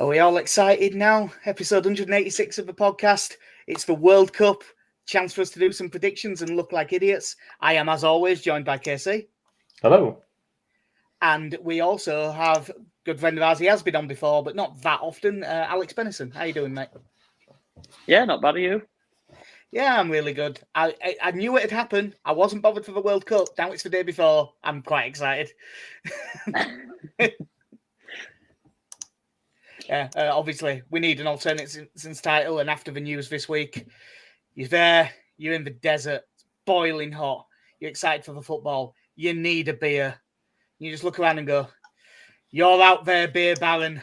Are we all excited now? Episode 186 of the podcast. It's the World Cup. Chance for us to do some predictions and look like idiots. I am, as always, joined by KC. Hello. And we also have a good friend of ours. He has been on before, but not that often. Alex Bennison. How you doing, mate? Yeah, not bad. Are you? Yeah, I'm really good. I knew it had happened. I wasn't bothered for the World Cup. Now it's the day before. I'm quite excited. Yeah, obviously, we need an alternate since title. And after the news this week, you're there, you're in the desert, it's boiling hot, you're excited for the football, you need a beer. You just look around and go, you're out there, beer baron,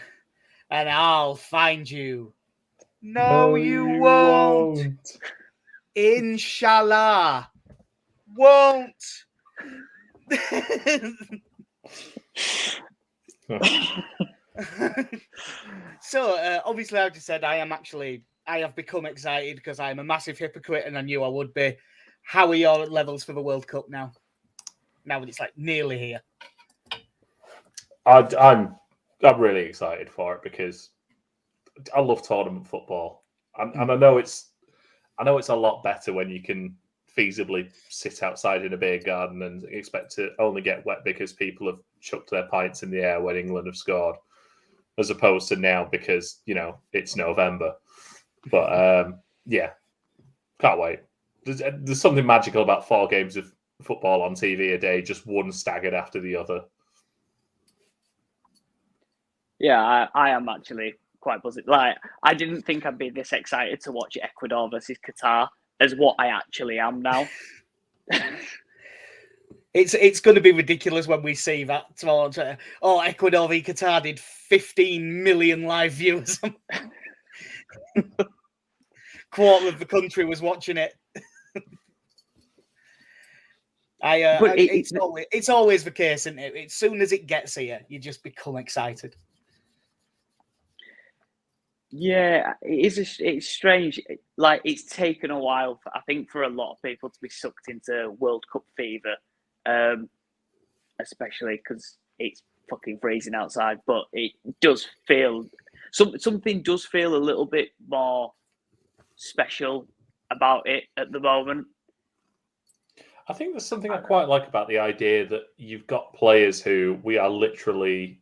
and I'll find you. No, you won't. Inshallah. Won't. So, obviously, I just said I have become excited because I'm a massive hypocrite and I knew I would be. How are your levels for the World Cup now? Now that it's like nearly here. I'm really excited for it because I love tournament football, and I know it's a lot better when you can feasibly sit outside in a beer garden and expect to only get wet because people have chucked their pints in the air when England have scored, as opposed to now because it's November. But yeah, can't wait. There's something magical about 4 games of football on TV a day, just one staggered after the other. Yeah, I am actually quite buzzing. Like, I didn't think I'd be this excited to watch Ecuador versus Qatar as what I actually am now. It's going to be ridiculous when we see that. Ecuador v Qatar did 15 million live viewers. Quarter of the country was watching it. It's always the case, isn't it? As soon as it gets here, you just become excited. Yeah, it's strange. Like, it's taken a while, I think, for a lot of people to be sucked into World Cup fever, especially because it's fucking freezing outside. But it does feel something does feel a little bit more special about it at the moment. I think there's something I quite like about the idea that you've got players who we are literally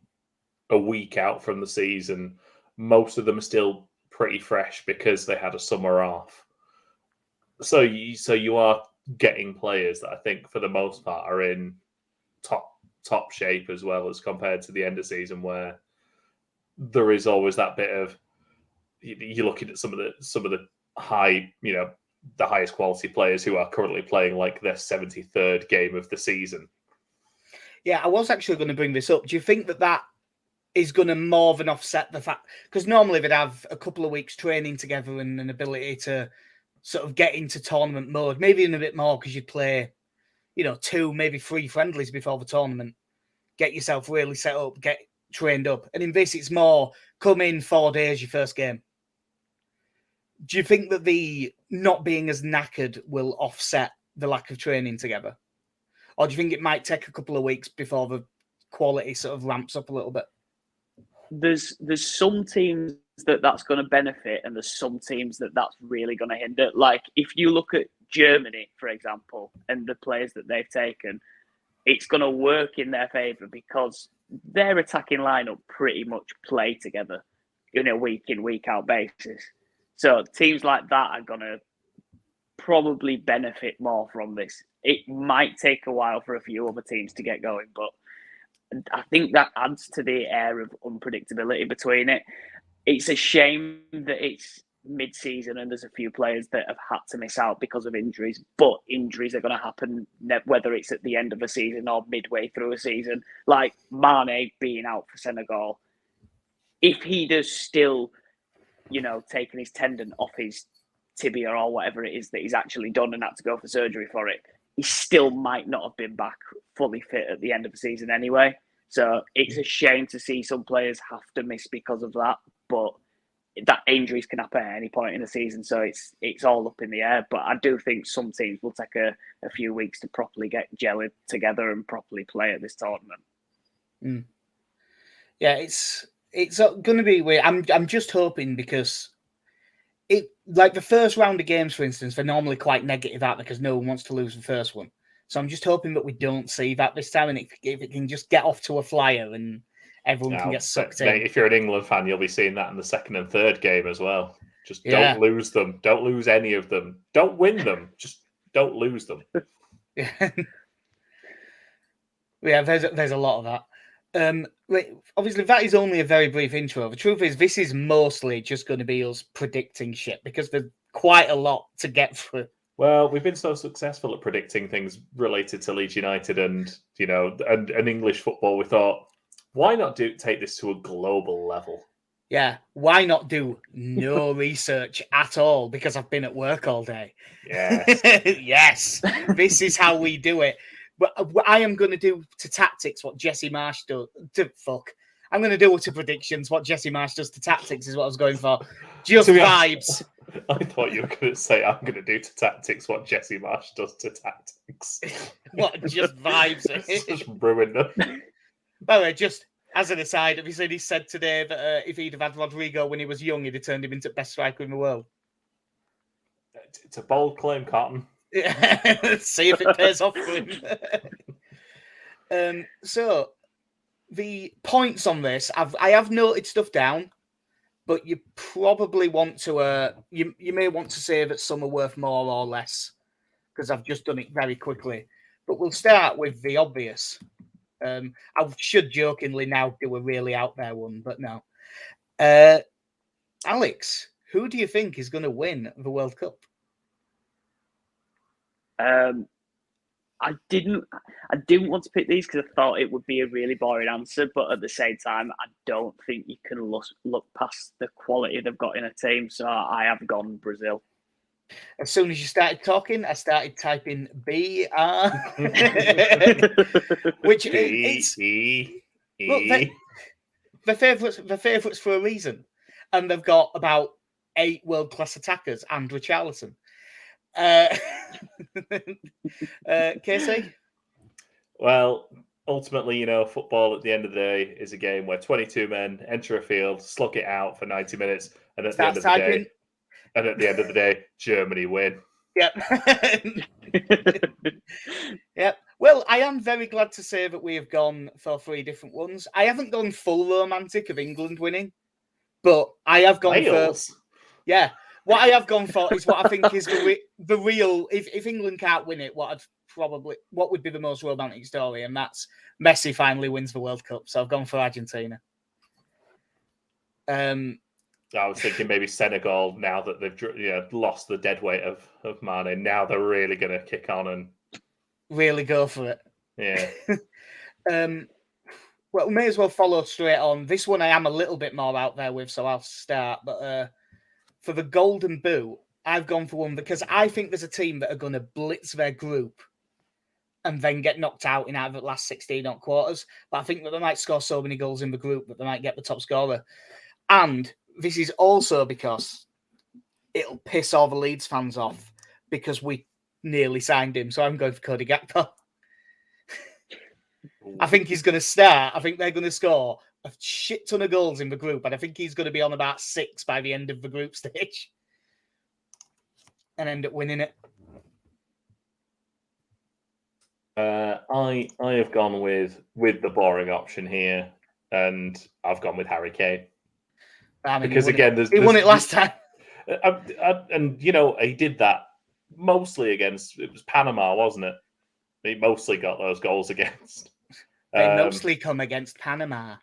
a week out from the season. Most of them are still pretty fresh because they had a summer off. So you are getting players that I think for the most part are in top shape as well as compared to the end of season where there is always that bit of you're looking at some of the high, the highest quality players who are currently playing like their 73rd game of the season. Yeah, I was actually going to bring this up. Do you think that is going to more than offset the fact, because normally they'd have a couple of weeks training together and an ability to sort of get into tournament mode, maybe even a bit more because you'd play, 2, maybe 3 friendlies before the tournament, get yourself really set up, get trained up. And in this, it's more come in 4 days, your first game. Do you think that the not being as knackered will offset the lack of training together? Or do you think it might take a couple of weeks before the quality sort of ramps up a little bit? There's some teams that's going to benefit, and there's some teams that's really going to hinder. Like, if you look at Germany, for example, and the players that they've taken, it's going to work in their favour because their attacking lineup pretty much play together in a week in, week out basis. So teams like that are going to probably benefit more from this. It might take a while for a few other teams to get going, but I think that adds to the air of unpredictability between it. It's a shame that it's mid-season and there's a few players that have had to miss out because of injuries, but injuries are going to happen whether it's at the end of a season or midway through a season. Like Mane being out for Senegal, if he does still, taking his tendon off his tibia or whatever it is that he's actually done and had to go for surgery for it, he still might not have been back fully fit at the end of the season anyway. So it's a shame to see some players have to miss because of that. But that injuries can happen at any point in the season. So it's all up in the air. But I do think some teams will take a few weeks to properly get gelling together and properly play at this tournament. Mm. Yeah, it's It's going to be weird. I'm just hoping because it like the first round of games, for instance, they're normally quite negative out because no one wants to lose the first one. So I'm just hoping that we don't see that this time, and if it can just get off to a flyer and everyone can get sucked in. Mate, if you're an England fan, you'll be seeing that in the second and third game as well. Just Yeah. don't lose them. Don't lose any of them. Don't win them. Just don't lose them. Yeah, yeah. There's a lot of that. Obviously, that is only a very brief intro. The truth is, this is mostly just going to be us predicting shit because there's quite a lot to get through. Well, we've been so successful at predicting things related to Leeds United and and English football. We thought, why not take this to a global level? Yeah, why not do no research at all? Because I've been at work all day. Yes. Yes, this is how we do it. But I am going to do to tactics what Jesse Marsh does. I'm going to do to predictions what Jesse Marsh does to tactics is what I was going for. Just vibes. I thought you were going to say I'm going to do to tactics what Jesse Marsh does to tactics. What, just vibes? Just ruined them. By the way, just as an aside, have you seen he said today that if he'd have had Rodrigo when he was young, he'd have turned him into best striker in the world? It's a bold claim, Cotton. See if it pays off for him. So the points on this, I have noted stuff down, but you probably want to you may want to say that some are worth more or less because I've just done it very quickly. But we'll start with the obvious. I should jokingly now do a really out there one, but no. Alex, who do you think is going to win the World Cup? I didn't want to pick these because I thought it would be a really boring answer, but at the same time, I don't think you can look past the quality they've got in a team. So I have gone Brazil. As soon as you started talking, I started typing BR, which it's look, the favourites for a reason, and they've got about 8 world-class attackers and Richarlison. Casey? Well, ultimately, football at the end of the day is a game where 22 men enter a field, slug it out for 90 minutes, and at the end of the day, Germany win. Yep. Yep. Well, I am very glad to say that we have gone for 3 different ones. I haven't gone full romantic of England winning, but I have gone Wales. for what I have gone for is what I think is the real. If England can't win it, what would be the most romantic story, and that's Messi finally wins the World Cup. So I've gone for Argentina. I was thinking maybe Senegal now that they've lost the dead weight of Mane. Now they're really going to kick on and really go for it. Yeah. Well, we may as well follow straight on. This one I am a little bit more out there with, so I'll start. But for the Golden Boot, I've gone for one because I think there's a team that are going to blitz their group and then get knocked out in either the last 16 or quarters. But I think that they might score so many goals in the group that they might get the top scorer. And this is also because it'll piss all the Leeds fans off because we nearly signed him. So I'm going for Cody Gakpo. I think he's going to start. I think they're going to score a shit ton of goals in the group. And I think he's going to be on about 6 by the end of the group stage. And end up winning it. I have gone with the boring option here. And I've gone with Harry Kane. I mean, because he won it last time. And he did that mostly against, it was Panama, wasn't it? He mostly got those goals against. They mostly come against Panama.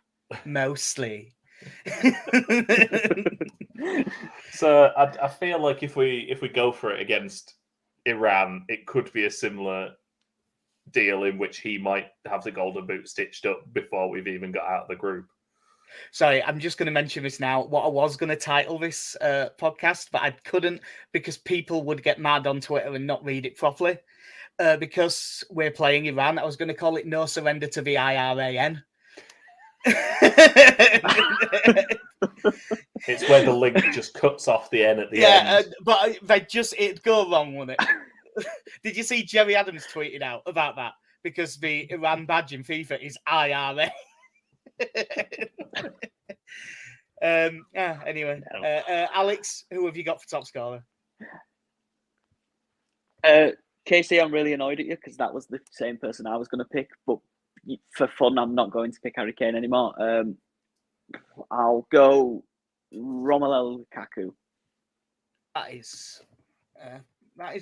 Mostly. So I feel like if we go for it against Iran, it could be a similar deal in which he might have the Golden Boot stitched up before we've even got out of the group. Sorry, I'm just going to mention this now. What I was going to title this podcast, but I couldn't because people would get mad on Twitter and not read it properly. Because we're playing Iran, I was going to call it No Surrender to the IRAN. It's where the link just cuts off the N at the end. But it'd go wrong, wouldn't it? Did you see Jerry Adams tweeted out about that? Because the Iran badge in FIFA is IRA. Anyway, Alex, who have you got for top scorer? Casey, I'm really annoyed at you because that was the same person I was going to pick, but for fun, I'm not going to pick Harry Kane anymore. I'll go Romelu Lukaku. That is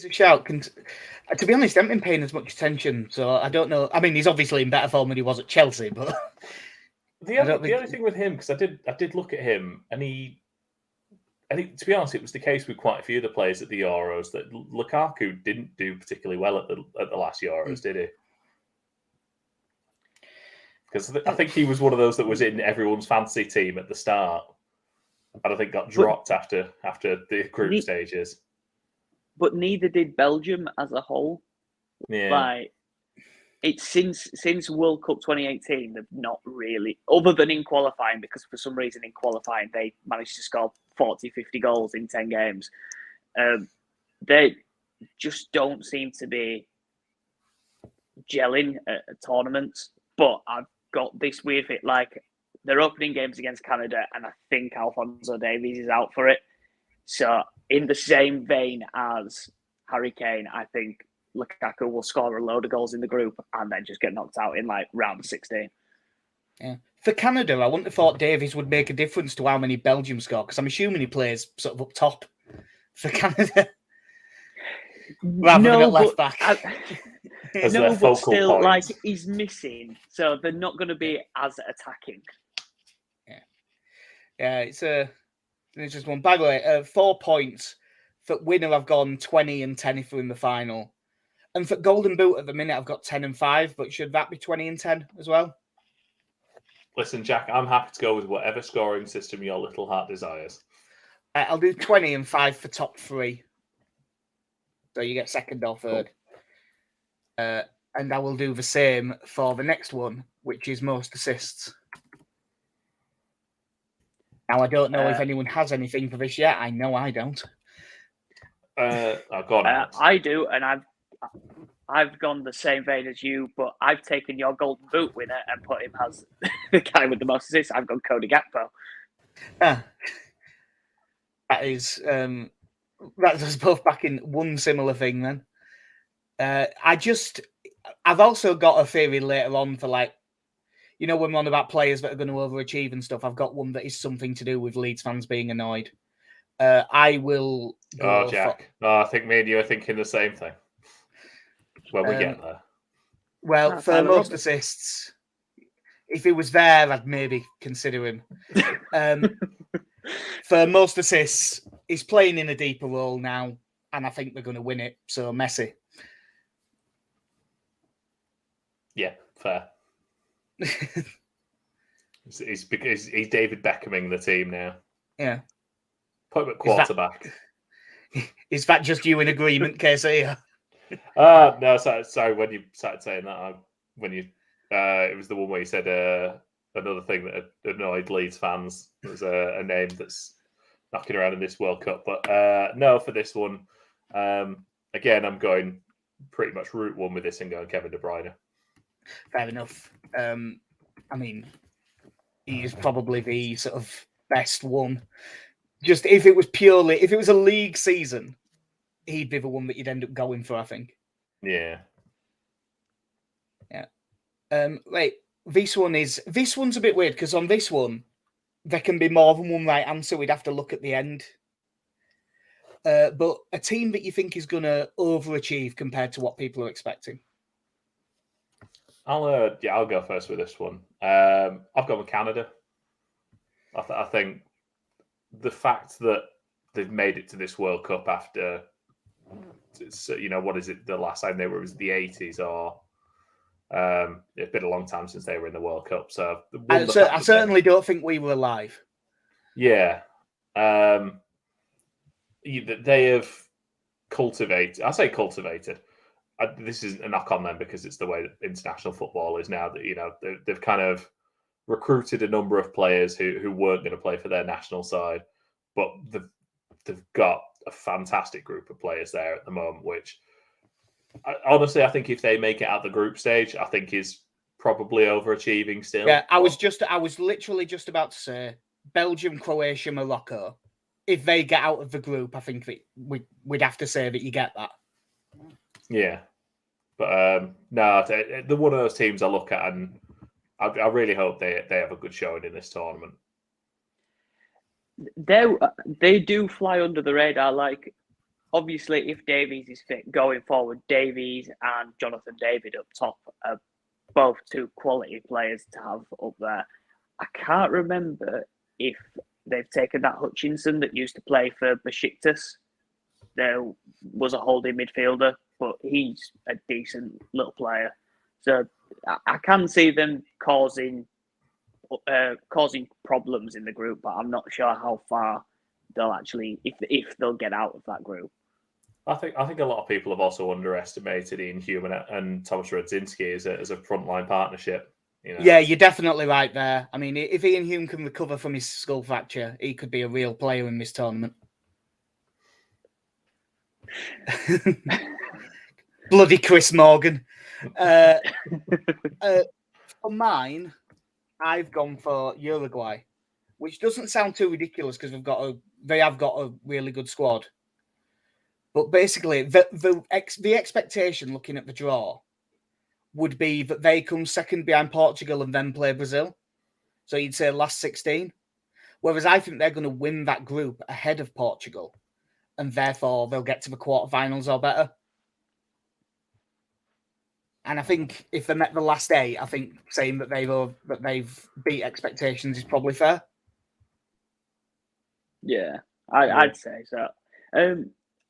a shout. To be honest, I haven't been paying as much attention, so I don't know. I mean, he's obviously in better form than he was at Chelsea, but the only thing with him, because I did look at him, and I think, to be honest, it was the case with quite a few of the players at the Euros that Lukaku didn't do particularly well at the last Euros, did he? Because I think he was one of those that was in everyone's fantasy team at the start, and I think got dropped after the group stages. But neither did Belgium as a whole. Yeah. Like, it's since World Cup 2018, they've not really, other than in qualifying, because for some reason in qualifying they managed to score 40, 50 goals in 10 games. They just don't seem to be gelling at tournaments. But I've got this weird fit, like, they're opening games against Canada, and I think Alphonso Davies is out for it. So, in the same vein as Harry Kane, I think Lukaku will score a load of goals in the group and then just get knocked out in like round 16. Yeah. For Canada, I wouldn't have thought Davies would make a difference to how many Belgium score, because I'm assuming he plays sort of up top for Canada. Rather than at left back. No, but still, like, he's missing, so they're not going to be as attacking. Yeah, it's just one. By the way, 4 points. For winner, I've gone 20 and 10 if we're in the final. And for Golden Boot at the minute, I've got 10 and 5, but should that be 20 and 10 as well? Listen, Jack, I'm happy to go with whatever scoring system your little heart desires. I'll do 20 and 5 for top 3. So you get second or third. Cool. And I will do the same for the next one, which is most assists. Now, I don't know if anyone has anything for this yet. I know I don't. I've gone. I do, and I've gone the same vein as you, but I've taken your Golden Boot winner and put him as the guy with the most assists. I've gone Cody Gakpo. That is that's both back in one similar thing then. I've also got a theory later on for, like, you know, when we're on about players that are going to overachieve and stuff, I've got one that is something to do with Leeds fans being annoyed. I will go Jack. No, I think me and you are thinking the same thing. When we get there. Well, for most assists, if he was there, I'd maybe consider him. For most assists, he's playing in a deeper role now, and I think they're going to win it. So, Messi. Yeah, fair. He's David Beckhaming the team now. Yeah. Put him at quarterback. Is that just you in agreement, Casey? No, sorry. When you started saying that, it was the one where you said another thing that annoyed Leeds fans. It was a name that's knocking around in this World Cup. But no, for this one, again, I'm going pretty much route one with this and going Kevin De Bruyne. Fair enough. I mean, he is probably the sort of best one. Just if it was a league season, he'd be the one that you'd end up going for, I think. Yeah. Wait, this one's a bit weird because on this one, there can be more than one right answer. We'd have to look at the end. But a team that you think is going to overachieve compared to what people are expecting. I'll go first with this one. I've gone with Canada. I think the fact that they've made it to this World Cup after, what is it? The last time they were was the 80s, or it's been a long time since they were in the World Cup. So I certainly don't think we were alive. Yeah, they have cultivated. I say cultivated. This is a knock on them because it's the way that international football is now. That they've kind of recruited a number of players who weren't going to play for their national side, but they've got a fantastic group of players there at the moment. Which, honestly, I think if they make it out the group stage, I think is probably overachieving still. Yeah, I was literally just about to say Belgium, Croatia, Morocco. If they get out of the group, I think that we'd have to say that you get that. Yeah. But no, they're one of those teams I look at, and I really hope they have a good showing in this tournament. They do fly under the radar. Like, obviously, if Davies is fit going forward, Davies and Jonathan David up top are both two quality players to have up there. I can't remember if they've taken that Hutchinson that used to play for Besiktas. There was a holding midfielder, but he's a decent little player. So I can see them causing problems in the group, but I'm not sure how far they'll actually, if they'll get out of that group. I think a lot of people have also underestimated Ian Hume and Thomas Rudzinski as a frontline partnership. You know? Yeah, you're definitely right there. I mean, if Ian Hume can recover from his skull fracture, he could be a real player in this tournament. Bloody Chris Morgan. For mine, I've gone for Uruguay, which doesn't sound too ridiculous because they have got a really good squad. But basically, the expectation looking at the draw would be that they come second behind Portugal and then play Brazil. So you'd say last 16. Whereas I think they're going to win that group ahead of Portugal, and therefore they'll get to the quarterfinals or better. And I think if they met the last 8, I think saying that they've beat expectations is probably fair. Yeah, I'd say so.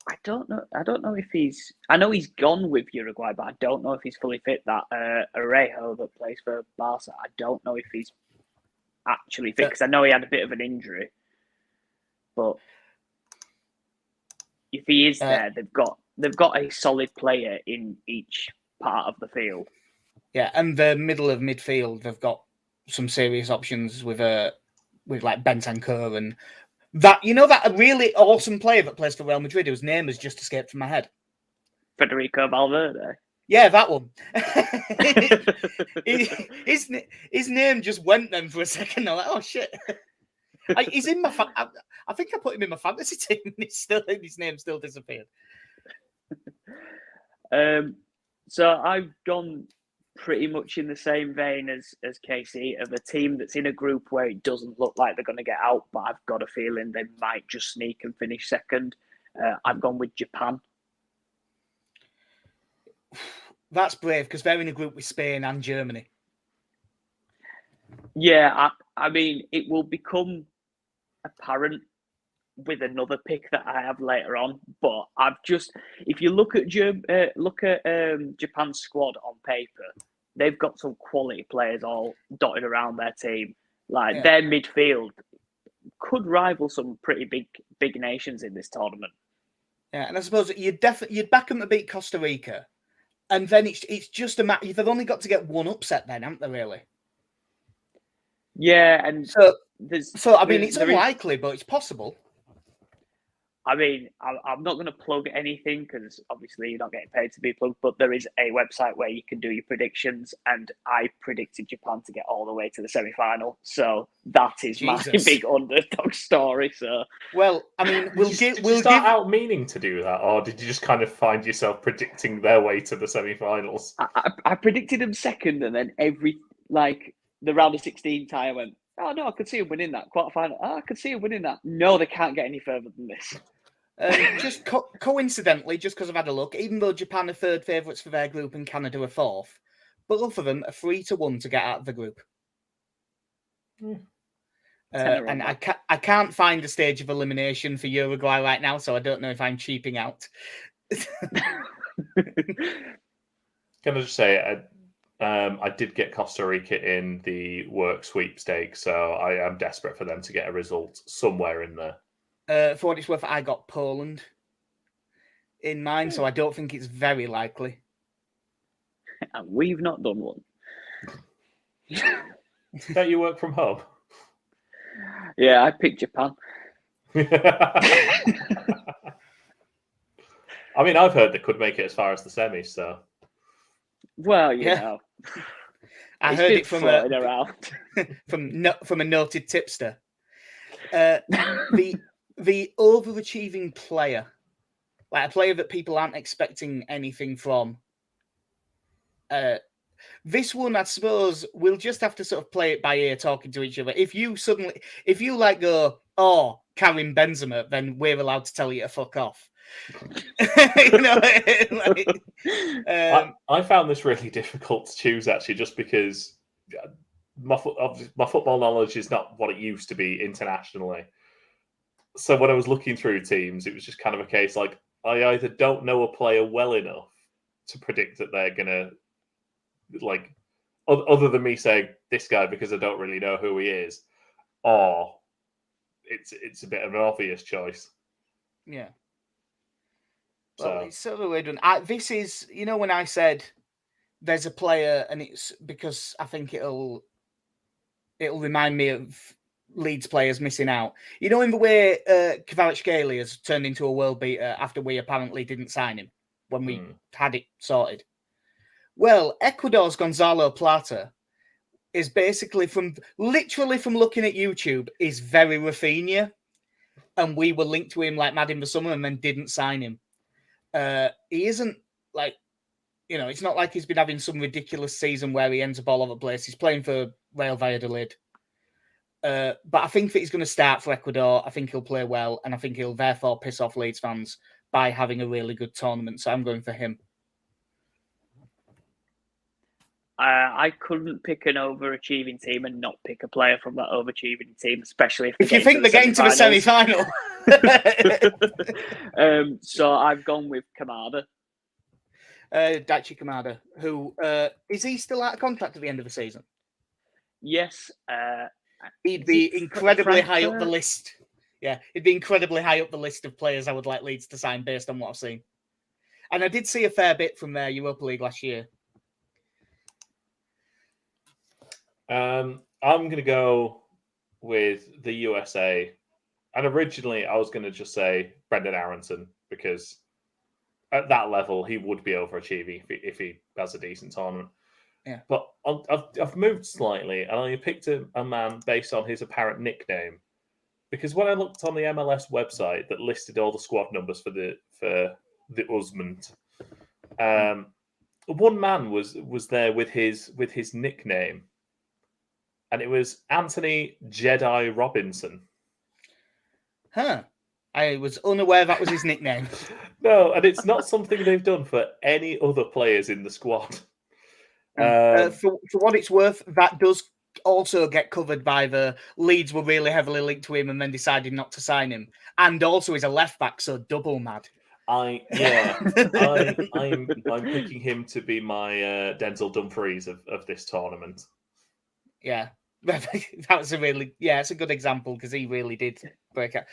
I don't know if he's. I know he's gone with Uruguay, but I don't know if he's fully fit. That Arejo that plays for Barca, I don't know if he's actually fit because I know he had a bit of an injury. But if he is there, they've got a solid player in each part of the field. Yeah, and the middle of midfield, they've got some serious options with like Bentancur and. That that really awesome player that plays for Real Madrid, whose name has just escaped from my head. Federico Valverde. Yeah, that one. his name just went then for a second. I'm like, oh shit. He's in my. I think I put him in my fantasy team. And his name still disappeared. So I've gone pretty much in the same vein as KC of a team that's in a group where it doesn't look like they're going to get out, but I've got a feeling they might just sneak and finish second. I've gone with Japan. That's brave because they're in a group with Spain and Germany. Yeah, I mean, it will become apparent with another pick that I have later on, but if you look at Japan's squad on paper, they've got some quality players all dotted around their team. Like their midfield could rival some pretty big nations in this tournament. Yeah, and I suppose you'd back them to beat Costa Rica, and then it's just a matter. They've only got to get one upset, then, haven't they? Really? Yeah, and so I mean, it's unlikely, but it's possible. I mean, I'm not going to plug anything because obviously you're not getting paid to be plugged, but there is a website where you can do your predictions, and I predicted Japan to get all the way to the semi-final. So that is my big underdog story. So, well, I mean, we'll start out meaning to do that, or did you just kind of find yourself predicting their way to the semi-finals? I predicted them second, and then the round of 16 tie, I went, oh no, I could see them winning that quarterfinal. Oh, I could see them winning that. No, they can't get any further than this. Just coincidentally, just because I've had a look, even though Japan are third favourites for their group and Canada are fourth, both of them are 3-1 to get out of the group. And I can't find a stage of elimination for Uruguay right now, so I don't know if I'm cheaping out. Can I just say, I did get Costa Rica in the work sweepstakes, so I am desperate for them to get a result somewhere in there. For what it's worth, I got Poland in mine, so I don't think it's very likely. And we've not done one. Don't you work from home? Yeah, I picked Japan. I mean, I've heard they could make it as far as the semis, so. Well, you know. I heard it from around. from a noted tipster. The overachieving player, like a player that people aren't expecting anything from. This one, I suppose, we'll just have to sort of play it by ear, talking to each other. If you like go, oh, Karim Benzema, then we're allowed to tell you to fuck off. You know, I found this really difficult to choose, actually, just because my football knowledge is not what it used to be internationally. So when I was looking through teams, it was just kind of a case like I either don't know a player well enough to predict that they're gonna, like, other than me saying this guy because I don't really know who he is, or it's a bit of an obvious choice. Yeah. So Well, it's sort of a weird one. This is, you know, when I said there's a player, and it's because I think it'll remind me of Leeds players missing out. You know, in the way Kvaratskhelia has turned into a world beater after we apparently didn't sign him when we had it sorted. Well, Ecuador's Gonzalo Plata is basically literally from looking at YouTube is very Rafinha, and we were linked to him like mad in the summer and then didn't sign him. He isn't like, you know, it's not like he's been having some ridiculous season where he ends up all over the place. He's playing for Real Valladolid. But I think that he's going to start for Ecuador. I think he'll play well, and I think he'll therefore piss off Leeds fans by having a really good tournament. So I'm going for him. I couldn't pick an overachieving team and not pick a player from that overachieving team, especially if you think they're getting to the semi-final. So I've gone with Kamada. Daichi Kamada, who is he still out of contract at the end of the season? Yes. He'd be incredibly high up the list. Yeah, he'd be incredibly high up the list of players I would like Leeds to sign based on what I've seen. And I did see a fair bit from their Europa League last year. I'm going to go with the USA. And originally, I was going to just say Brendan Aronson, because at that level, he would be overachieving if he has a decent tournament. Yeah. But I've moved slightly, and I picked a man based on his apparent nickname. Because when I looked on the MLS website that listed all the squad numbers for the Usmant, one man was there with his nickname, and it was Anthony Jedi Robinson. Huh. I was unaware that was his nickname. No, and it's not something they've done for any other players in the squad. For what it's worth, that does also get covered by the Leeds were really heavily linked to him and then decided not to sign him. And also he's a left back, so double mad. I'm picking him to be my Denzel Dumfries of this tournament. Yeah. That was it's a good example because he really did break out.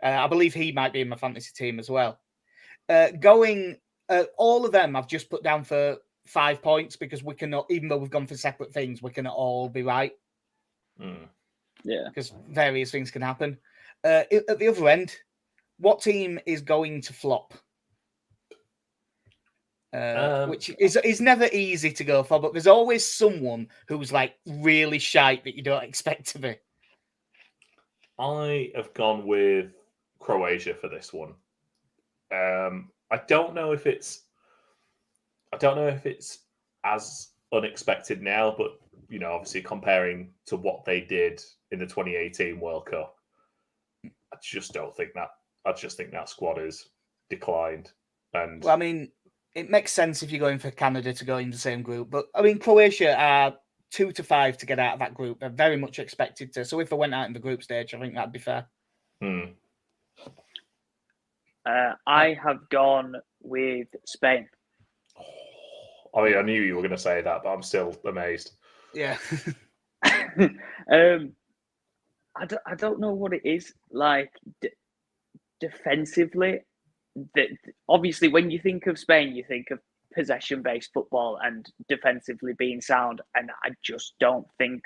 I believe he might be in my fantasy team as well. All of them I've just put down for 5 points because we cannot, even though we've gone for separate things, we cannot all be right. Yeah. Because various things can happen. At the other end, what team is going to flop? Which is never easy to go for, but there's always someone who's like really shite that you don't expect to be. I have gone with Croatia for this one. I don't know if it's as unexpected now, but you know, obviously comparing to what they did in the 2018 World Cup, I just think that squad is declined. And well, I mean, it makes sense if you're going for Canada to go in the same group, but I mean, Croatia are 2 to 5 to get out of that group. They're very much expected to. So if they went out in the group stage, I think that'd be fair. I have gone with Spain. I mean, I knew you were going to say that, but I'm still amazed. Yeah. I don't know what it is like defensively. Obviously, when you think of Spain, you think of possession-based football and defensively being sound, and I just don't think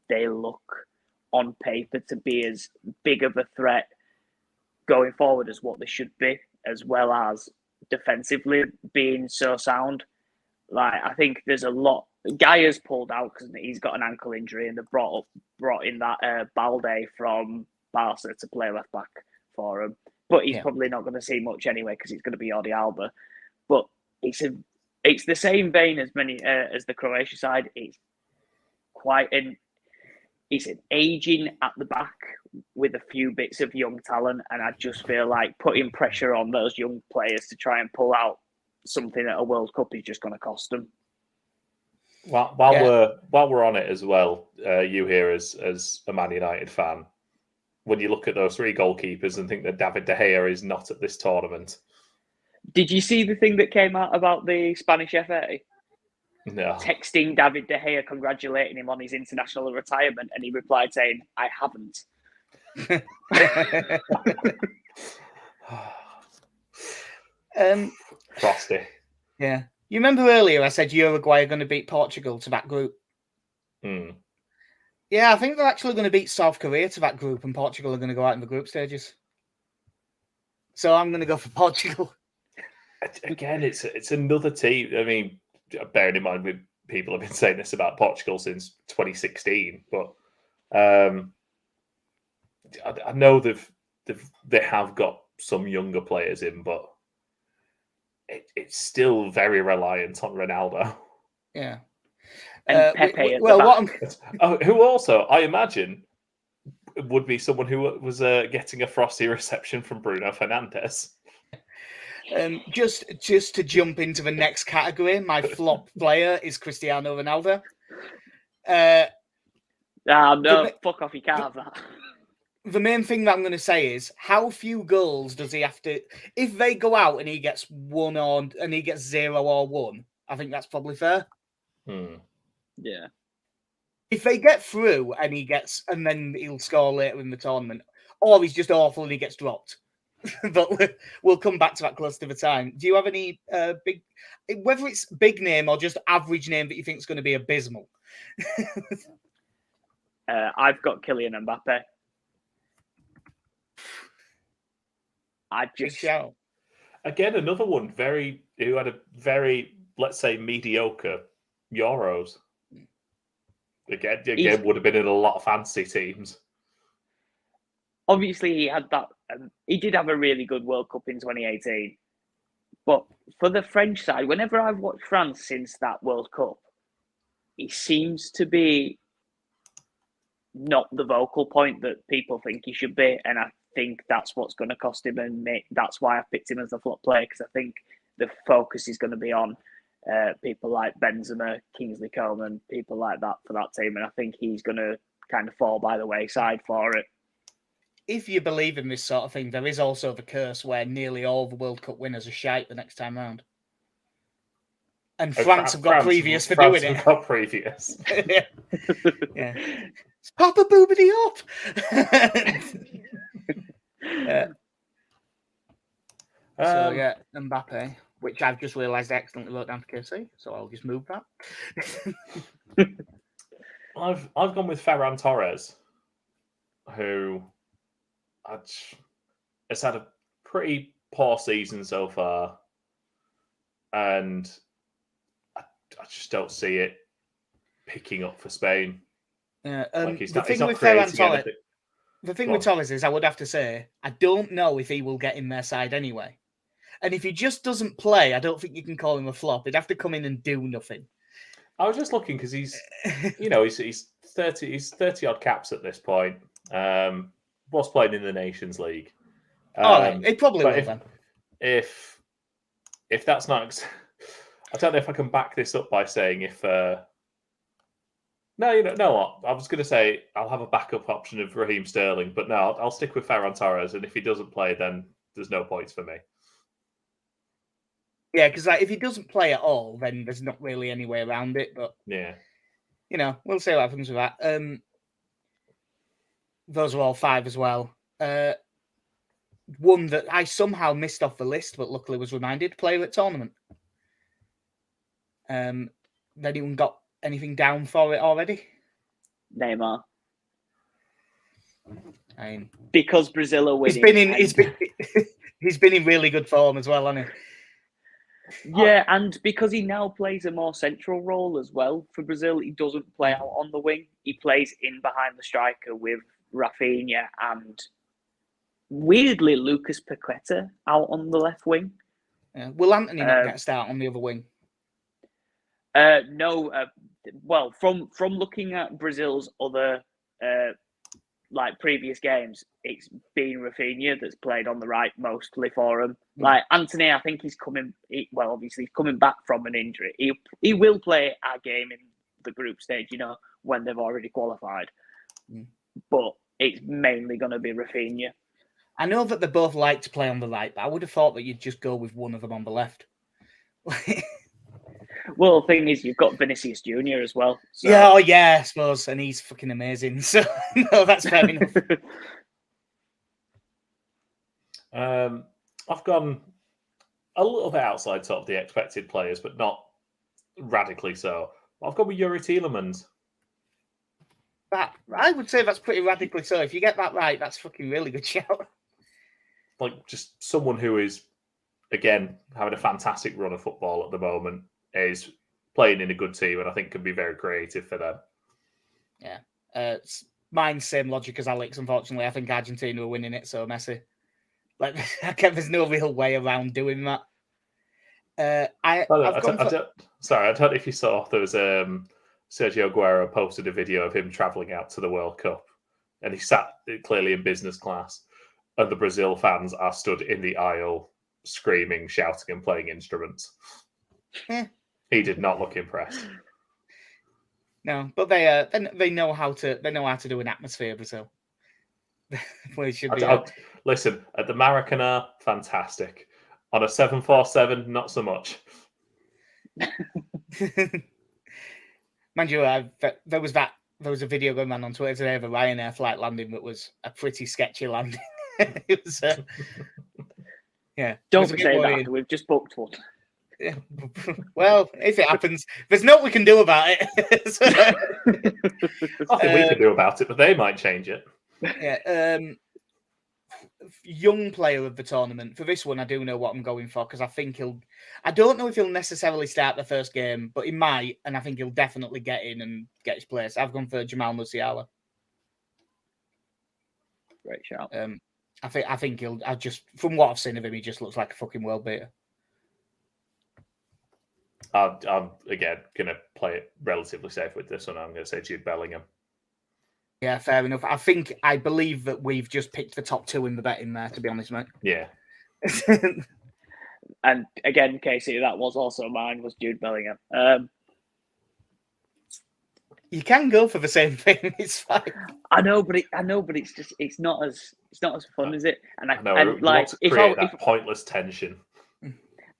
they look on paper to be as big of a threat going forward as what they should be, as well as defensively being so sound. Like, I think there's a lot. Gaya's pulled out because he's got an ankle injury, and they brought in that Balde from Barca to play left back for him. But he's Yeah. probably not going to see much anyway because it's going to be Jordi Alba. But it's the same vein as the Croatia side. It's an aging at the back with a few bits of young talent, and I just feel like putting pressure on those young players to try and pull out something at a World Cup is just going to cost them. While we're on it as well, you here as a Man United fan, when you look at those three goalkeepers and think that David De Gea is not at this tournament. Did you see the thing that came out about the Spanish FA? No. Texting David De Gea, congratulating him on his international retirement, and he replied saying, "I haven't." Frosty. Yeah. You remember earlier I said Uruguay are going to beat Portugal to that group? Yeah, I think they're actually going to beat South Korea to that group, and Portugal are going to go out in the group stages. So I'm going to go for Portugal. Again, it's another team. I mean, bearing in mind people have been saying this about Portugal since 2016, but I know they have got some younger players in, but it's still very reliant on Ronaldo. Yeah. And Pepe at the back. Who also, I imagine, would be someone who was getting a frosty reception from Bruno Fernandes. Just to jump into the next category, my flop player is Cristiano Ronaldo. No, fuck off, you can't have that. The main thing that I'm going to say is, how few goals does he have to... If they go out and he gets 0 or 1, I think that's probably fair. Yeah. If they get through and then he'll score later in the tournament, or he's just awful and he gets dropped. But we'll come back to that close to the time. Do you have any big, whether it's big name or just average name that you think is going to be abysmal? I've got Kylian Mbappe. Again, another one who had a very, let's say, mediocre Euros. Again, would have been in a lot of fancy teams. Obviously, he had that. He did have a really good World Cup in 2018. But for the French side, whenever I've watched France since that World Cup, he seems to be not the vocal point that people think he should be. And I think that's what's going to cost him. And that's why I picked him as the flop player, because I think the focus is going to be on people like Benzema, Kingsley Coman, people like that for that team. And I think he's going to kind of fall by the wayside for it. If you believe in this sort of thing, there is also the curse where nearly all the World Cup winners are shite the next time round. And France have got previous for doing it. Got previous. Yeah. Papa boobity up. So yeah, Mbappe, which I've just realised I accidentally wrote down for KC, so I'll just move that. I've gone with Ferran Torres, who has had a pretty poor season so far, and I just don't see it picking up for Spain. The thing with Torres is, I would have to say, I don't know if he will get in their side anyway. And if he just doesn't play, I don't think you can call him a flop. He'd have to come in and do nothing. I was just looking because he's 30, he's 30 odd caps at this point. Was playing in the Nations League. It probably will then. If that's not, I don't know if I can back this up by saying if. No, you know what? I was going to say I'll have a backup option of Raheem Sterling, but no, I'll stick with Ferran Torres, and if he doesn't play, then there's no points for me. Yeah, because if he doesn't play at all, then there's not really any way around it. But yeah, we'll see what happens with that. Those are all 5 as well. One that I somehow missed off the list, but luckily was reminded, player at tournament. Anyone got anything down for it already? Neymar. Because Brazil are winning. He's been in really good form as well, hasn't he? Yeah, and because he now plays a more central role as well for Brazil, he doesn't play out on the wing. He plays in behind the striker with Rafinha and weirdly Lucas Paqueta out on the left wing. Will Anthony not get a start on the other wing? No. Well, from looking at Brazil's other like previous games, it's been Rafinha that's played on the right mostly for him. Like Anthony, I think he's coming. Obviously he's coming back from an injury. He will play a game in the group stage, when they've already qualified. But it's mainly going to be Rafinha. I know that they both like to play on the right, but I would have thought that you'd just go with one of them on the left. Well, the thing is, you've got Vinicius Jr. as well. So. Yeah, I suppose, and he's fucking amazing. So no, that's fair enough. I've gone a little bit outside sort of the expected players, but not radically so. I've gone with Yuri Tielemans. I would say that's pretty radically so. If you get that right, that's fucking really good shout. Like, just someone who is, again, having a fantastic run of football at the moment, is playing in a good team, and I think can be very creative for them. Yeah. Mine's same logic as Alex, unfortunately. I think Argentina are winning it, so Messi. Like, there's no real way around doing that. I don't know if you saw, there was Sergio Aguero posted a video of him travelling out to the World Cup, and he sat clearly in business class, and the Brazil fans are stood in the aisle screaming, shouting, and playing instruments. He did not look impressed. No, but they know how to do an atmosphere, Brazil. Well, it should be. Listen, at the Maracanã, fantastic. On a 747, not so much. Mind you, there was a video going on Twitter today of a Ryanair flight landing that was a pretty sketchy landing. It was, yeah. Don't say that. We've just booked one. Yeah. Well, if it happens, there's nothing we can do about it. Nothing we can do about it, but they might change it. Yeah. Young player of the tournament for this one, I do know what I'm going for because I think I don't know if he'll necessarily start the first game, but he might, and I think he'll definitely get in and get his place. I've gone for Jamal Musiala. Great shout. I think he'll. From what I've seen of him, he just looks like a fucking world beater. I'm again going to play it relatively safe with this one. I'm going to say Jude Bellingham. Yeah, fair enough. I believe that we've just picked the top two in the betting there, to be honest, mate. Yeah. And again, Casey, that was also mine, was Jude Bellingham. You can go for the same thing. It's fine. I know, but it's not as fun, is it? And I know, like if pointless tension.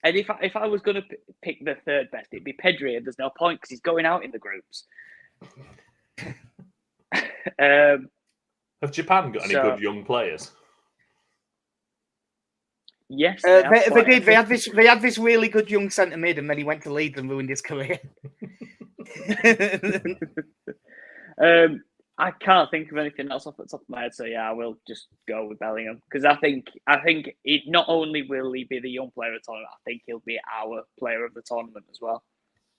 And if I was going to pick the third best, it'd be Pedri, and there's no point because he's going out in the groups. Have Japan got any good young players? Yes, they did. They had this really good young centre mid, and then he went to Leeds and ruined his career. I can't think of anything else off the top of my head, so yeah, I will just go with Bellingham because I think it not only will he be the young player of the tournament, I think he'll be our player of the tournament as well.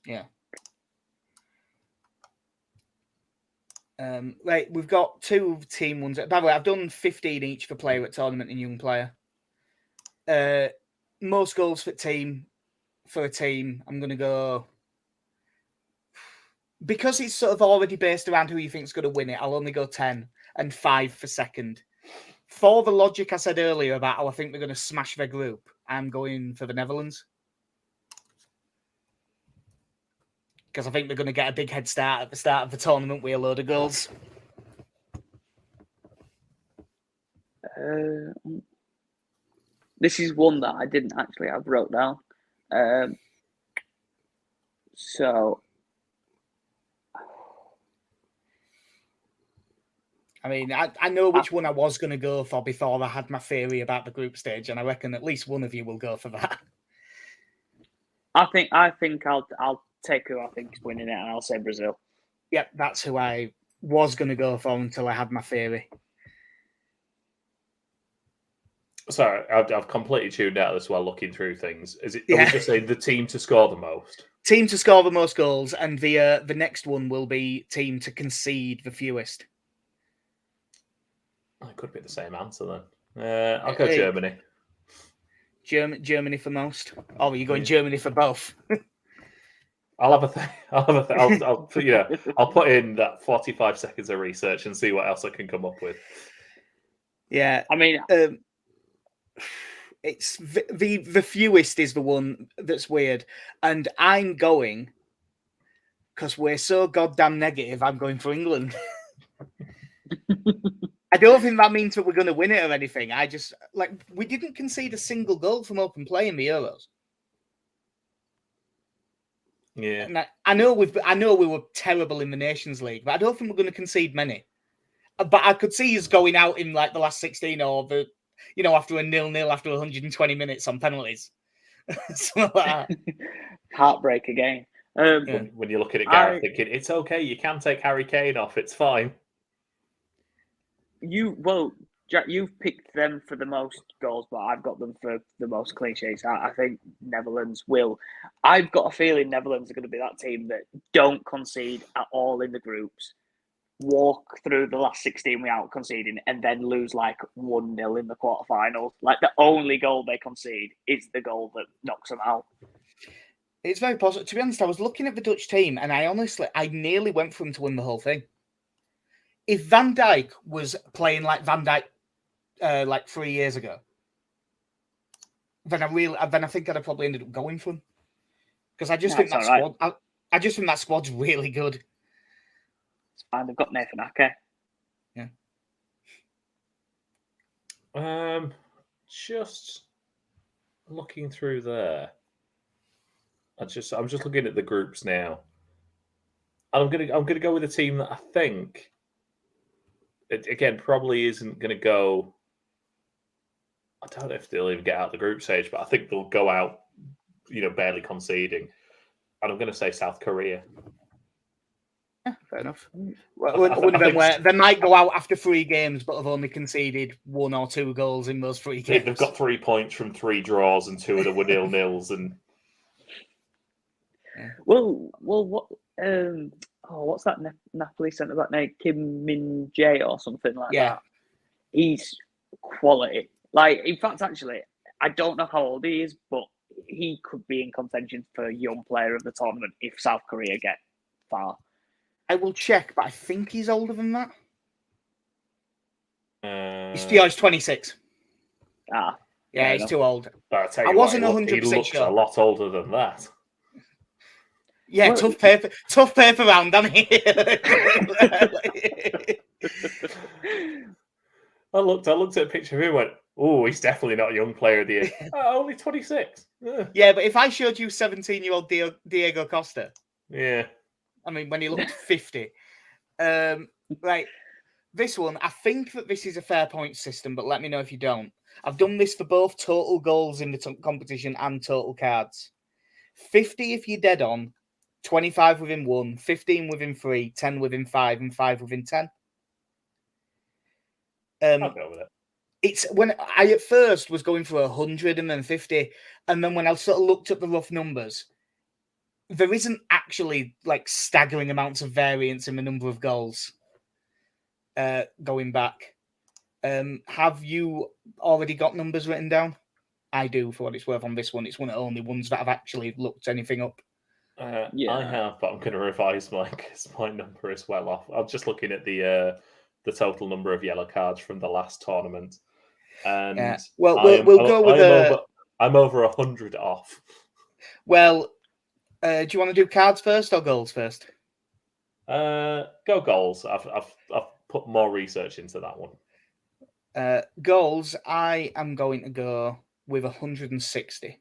Yeah. Right, we've got two team ones. By the way, I've done 15 each for player at tournament and young player. Most goals for a team. I'm going to go. Because it's sort of already based around who you think is going to win it, I'll only go 10 and 5 for second. For the logic I said earlier about how I think they're going to smash their group, I'm going for the Netherlands. Because I think they're going to get a big head start at the start of the tournament with a load of goals. This is one that I didn't actually have wrote down. So... I mean, I know which one I was going to go for before I had my theory about the group stage, and I reckon at least one of you will go for that. I think I'll take who I think is winning it, and I'll say Brazil. Yep, that's who I was going to go for until I had my theory. Sorry, I've completely tuned out of this while looking through things. Are we just saying the team to score the most? Team to score the most goals, and the next one will be team to concede the fewest. could be the same answer then. I'll go Germany. Germany for most. Oh, are you going Germany for both? I'll have a thing. I'll put in that 45 seconds of research and see what else I can come up with. Yeah, I mean, it's the fewest is the one that's weird, and I'm going because we're so goddamn negative. I'm going for England. I don't think that means that we're going to win it or anything. I just we didn't concede a single goal from open play in the Euros. Yeah, and I know we were terrible in the Nations League, but I don't think we're going to concede many. But I could see us going out in the last 16 or after a 0-0 after 120 minutes on penalties. So, heartbreak again. When you're looking at Gareth thinking, it's okay, you can take Harry Kane off, it's fine. Jack, you've picked them for the most goals, but I've got them for the most clean sheets. I think Netherlands will. I've got a feeling Netherlands are going to be that team that don't concede at all in the groups, walk through the last 16 without conceding, and then lose 1-0 in the quarterfinals. The only goal they concede is the goal that knocks them out. It's very possible. To be honest, I was looking at the Dutch team, and I nearly went for them to win the whole thing. If Van Dijk was playing like Van Dijk 3 years ago, then I think I'd have probably ended up going for him, because I just think that squad. I just think that squad's really good. It's fine. They've got Nathan Ake. Yeah. Just looking through there. I'm just looking at the groups now. And I'm gonna go with a team that I think, again, probably isn't gonna go. I don't know if they'll even get out the group stage, but I think they'll go out, barely conceding. And I'm going to say South Korea. Yeah, fair enough. Well, one of them where they might go out after 3 games, but have only conceded 1 or 2 goals in those 3 games. They've got 3 points from 3 draws, and 2 of them were 0-0s. And what? What's that Napoli centre back name? Kim Min Jae or something like that. He's quality. In fact, actually, I don't know how old he is, but he could be in contention for Young Player of the Tournament if South Korea get far. I will check, but I think he's older than that. He's 26. Yeah, he's too old. But I wasn't 100% sure. He looks a lot older than that. Yeah, tough paper round, doesn't he? I looked at a picture of him and went, oh, he's definitely not a Young Player of the Year. Only 26. Yeah, but if I showed you 17-year-old Diego Costa. Yeah. I mean, when he looked 50. Right. This one, I think that this is a fair point system, but let me know if you don't. I've done this for both total goals in the competition and total cards. 50 if you're dead on, 25 within 1, 15 within 3, 10 within 5, and 5 within 10. I'll go with it. It's when I at first was going for 100 and then 50, and then when I sort of looked at the rough numbers, there isn't actually staggering amounts of variance in the number of goals going back. Have you already got numbers written down? I do, for what it's worth, on this one. It's one of the only ones that I've actually looked anything up. Yeah, I have, but I'm going to revise my number as well. I'm just looking at the total number of yellow cards from the last tournament, and we'll go with I'm over 100 off. Well, do you want to do cards first or goals first? Go goals. I've put more research into that one. Goals. I am going to go with 160.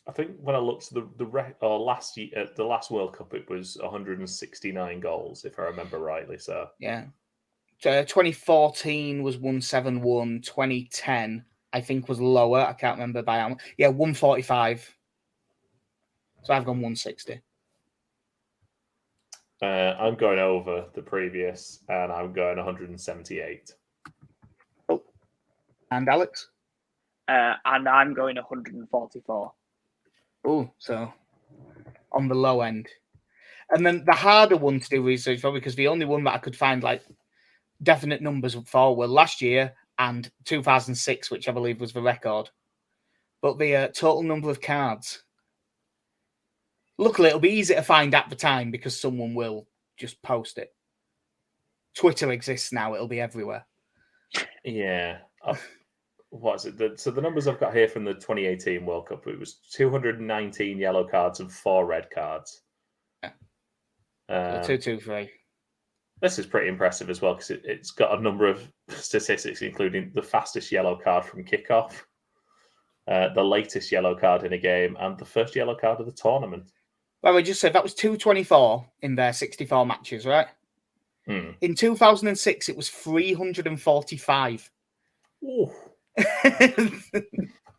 I think when I looked at the last World Cup, it was 169 goals, if I remember rightly. So yeah, 2014 was 171. 2010, I think, was lower. I can't remember by how much. Yeah, 145. So I've gone 160. I'm going over the previous, and I'm going 178. Oh, and Alex? And I'm going 144. Oh, so on the low end. And then the harder one to do research for, because the only one that I could find definite numbers for were last year and 2006, which I believe was the record. But the total number of cards. Luckily, it'll be easy to find at the time because someone will just post it. Twitter exists now; it'll be everywhere. Yeah. What is it? So the numbers I've got here from the 2018 World Cup, it was 219 yellow cards and 4 red cards. Yeah. 2-2-3. This is pretty impressive as well because it's got a number of statistics, including the fastest yellow card from kickoff, the latest yellow card in a game, and the first yellow card of the tournament. Well, we just said that was 224 in their 64 matches, right? In 2006, it was 345.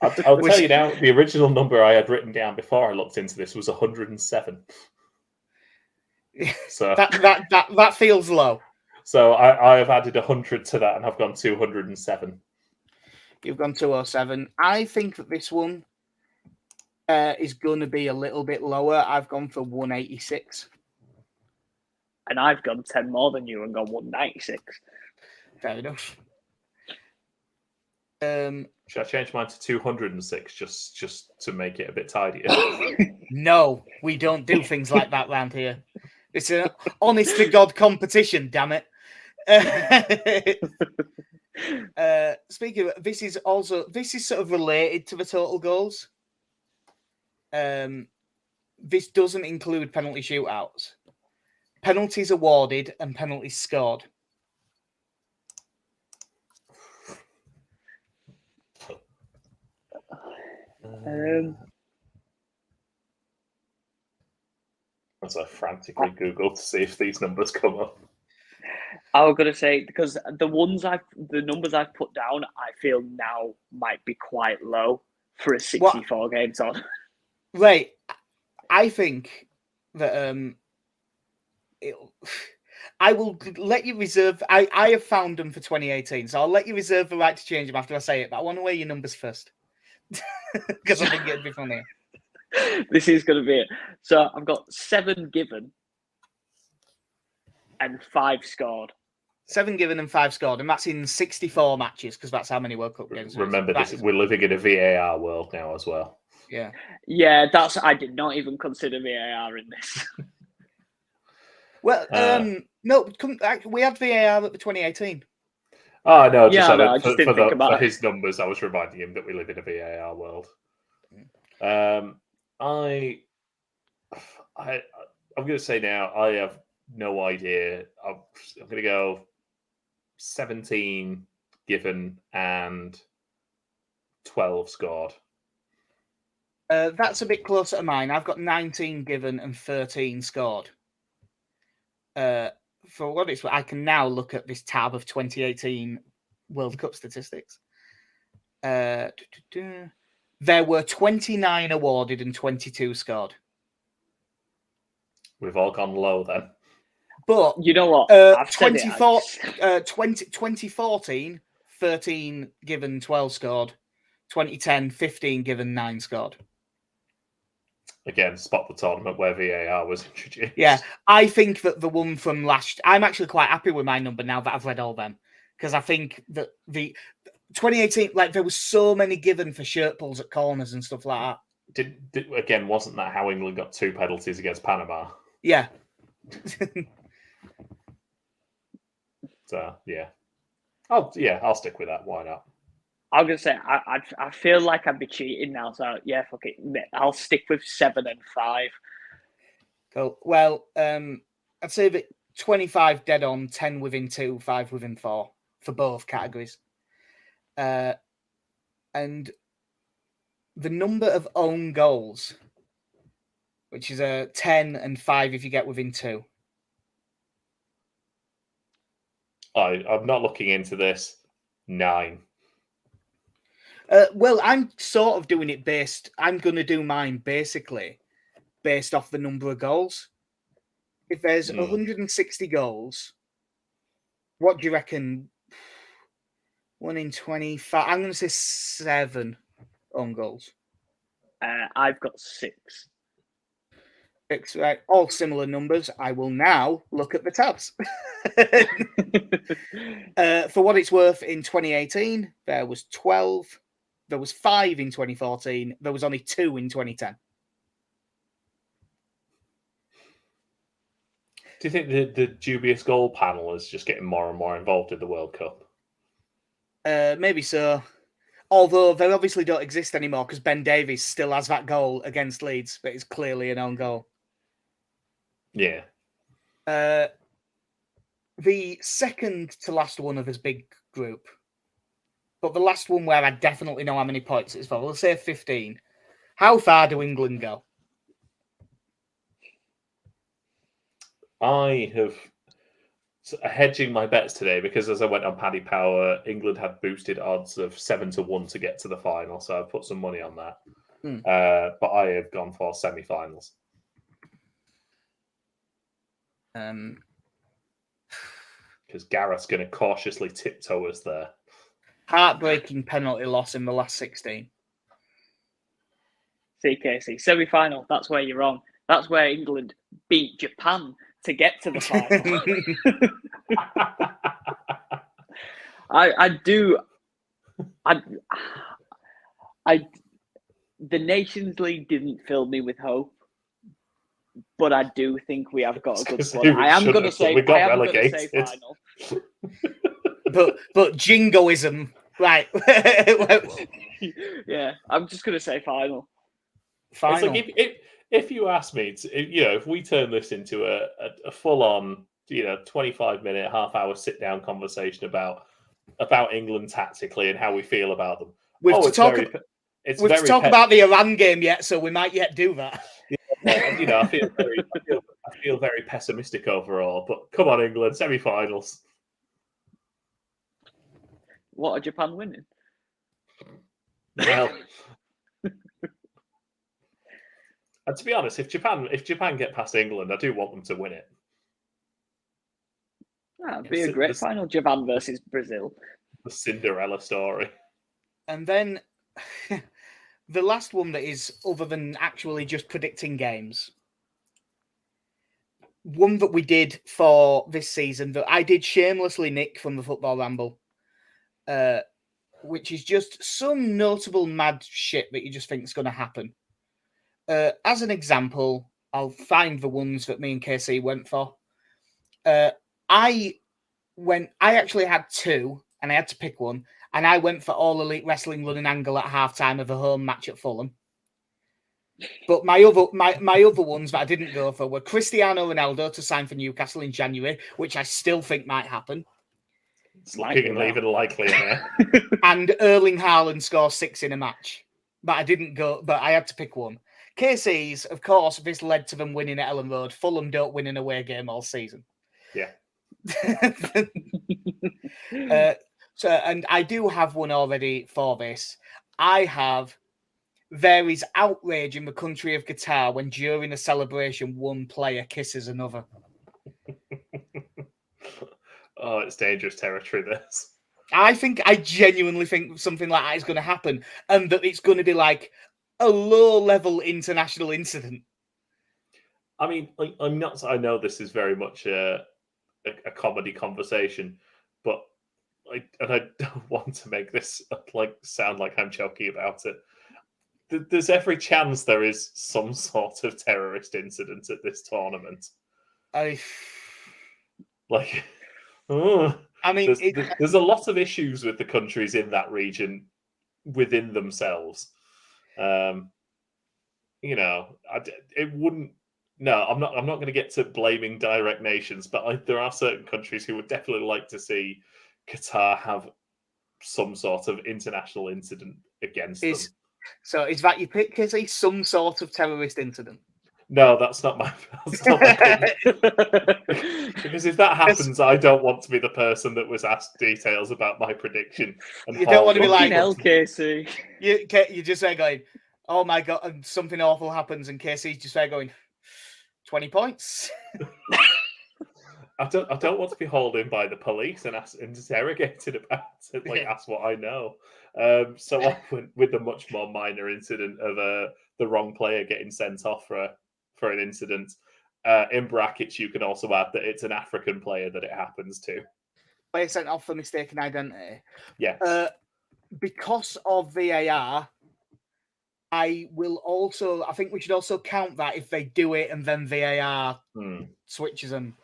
I'll tell you now, the original number I had written down before I looked into this was 107. So that feels low. So I have added 100 to that, and I've gone 207. You've gone 207. I think that this one is going to be a little bit lower. I've gone for 186. And I've gone 10 more than you and gone 196. Fair enough. Should I change mine to 206 just to make it a bit tidier? No, we don't do things like that round here. It's an honest to God competition, damn it. Speaking of, this is sort of related to the total goals. This doesn't include penalty shootouts. Penalties awarded and penalties scored. As I frantically Google to see if these numbers come up. I was gonna say because the numbers I've put down, I feel now might be quite low for a 64 game tournament. Right, I think that I will let you reserve. I have found them for 2018, so I'll let you reserve the right to change them after I say it. But I want to weigh your numbers first because I think it'd be funny. This is going to be it. So I've got 7 given and 5 scored. 7 given and 5 scored, and that's in 64 matches because that's how many World Cup games. Remember this: we're living in a VAR world now as well. Yeah. Yeah, I did not even consider VAR in this. Well, no, we had VAR at the 2018. Oh no, I just didn't think about for his numbers. I was reminding him that we live in a VAR world. I'm going to say now, I have no idea. I'm going to go 17 given and 12 scored. That's a bit closer to mine. I've got 19 given and 13 scored. For what it's worth, I can now look at this tab of 2018 World Cup statistics. There were 29 awarded and 22 scored. We've all gone low then. But you know what? 2014, 13 given, 12 scored. 2010, 15 given, 9 scored. Again, spot the tournament where VAR was introduced. Yeah, I think that the one from I'm actually quite happy with my number now that I've read all them. Because I think that the 2018, there was so many given for shirt pulls at corners and stuff like that. Again, wasn't that how England got 2 penalties against Panama? Yeah. So, yeah. I'll stick with that. Why not? I'm going to say, I feel like I'd be cheating now. So, yeah, fuck it. I'll stick with 7 and 5. Cool. Well, I'd say that 25 dead on, 10 within 2, 5 within 4 for both categories. And the number of own goals, which is 10 and 5 if you get within 2. I'm not looking into this. 9. Well, I'm sort of doing it I'm going to do mine basically based off the number of goals. If there's 160 goals, what do you reckon? 1 in 25. I'm going to say 7 own goals. I've got 6. Right, all similar numbers. I will now look at the tabs. For what it's worth, in 2018, there was 12. There was 5 in 2014. There was only 2 in 2010. Do you think the dubious goal panel is just getting more and more involved in the World Cup? Maybe so. Although they obviously don't exist anymore because Ben Davies still has that goal against Leeds, but it's clearly an own goal. Yeah. The second to last one of this big group, but the last one where I definitely know how many points it's for, we'll say 15. How far do England go? I have hedging my bets today because as I went on Paddy Power, England had boosted odds of 7-1 to get to the final, so I put some money on that. But I have gone for semi-finals. Because Gareth's going to cautiously tiptoe us there. Heartbreaking penalty loss in the last 16. See, Casey, semi-final. That's where you're wrong. That's where England beat Japan to get to the final. The Nations League didn't fill me with hope, but I do think we have got a good squad. I am going to say final. but jingoism, right? Yeah, I'm just going to say final. Final. It's like if you ask me, if we turn this into a full-on, 25-minute, half-hour sit-down conversation about England tactically and how we feel about them. We've to talk about the Iran game yet, so we might yet do that. Yeah, I feel very pessimistic overall. But come on, England, semi-finals. What are Japan winning? Well. And to be honest, if Japan get past England, I do want them to win it. That'd be a great final, Japan versus Brazil. The Cinderella story. And then the last one that is, other than actually just predicting games, one that we did for this season that I did shamelessly nick from the Football Ramble, which is just some notable mad shit that you just think is going to happen. As an example, I'll find the ones that me and KC went for. I actually had 2, and I had to pick one, and I went for All Elite Wrestling Run and Angle at halftime of a home match at Fulham. But my other ones that I didn't go for were Cristiano Ronaldo to sign for Newcastle in January, which I still think might happen. It's looking even likelier now. And Erling Haaland scores 6 in a match. But I didn't go, but I had to pick one. KC's, of course, this led to them winning at Ellen Road. Fulham don't win an away game all season. Yeah. And I do have one already for this. I have, there is outrage in the country of Qatar when during a celebration, one player kisses another. Oh, it's dangerous territory, this. I genuinely think something like that is going to happen, and that it's going to be like a low-level international incident. I mean, I'm not. I know this is very much a comedy conversation, but I don't want to make this sound like I'm joking about it. There's every chance there is some sort of terrorist incident at this tournament. I mean, there's a lot of issues with the countries in that region within themselves. It wouldn't. No, I'm not going to get to blaming direct nations, but there are certain countries who would definitely like to see Qatar have some sort of international incident against them. So is that your pick, Kizzy? Some sort of terrorist incident? No, that's not my pick. Because if that happens, I don't want to be the person that was asked details about my prediction. And you don't want to be like, hell, Casey. You just there going, oh my God, and something awful happens, and Casey's just there going, 20 points. I don't want to be hauled in by the police and interrogated about it, ask what I know. So I went with a much more minor incident of the wrong player getting sent off for for an incident. In brackets, you can also add that it's an African player that it happens to. Player sent off for mistaken identity. Yes. Because of VAR, I think we should also count that if they do it and then VAR switches them.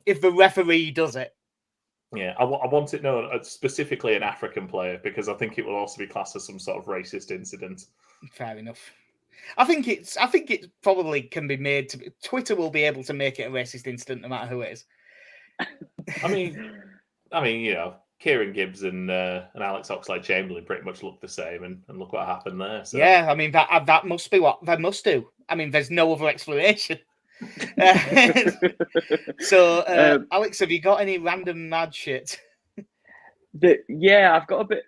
If the referee does it. Yeah, I want it known as specifically an African player because I think it will also be classed as some sort of racist incident. Fair enough. I think it probably can be made to. Twitter will be able to make it a racist incident no matter who it is. I mean, Kieran Gibbs and Alex Oxlade-Chamberlain pretty much look the same, and look what happened there. So. Yeah, I mean that must be what they must do. I mean, there's no other explanation. So, Alex, have you got any random mad shit? I've got a bit.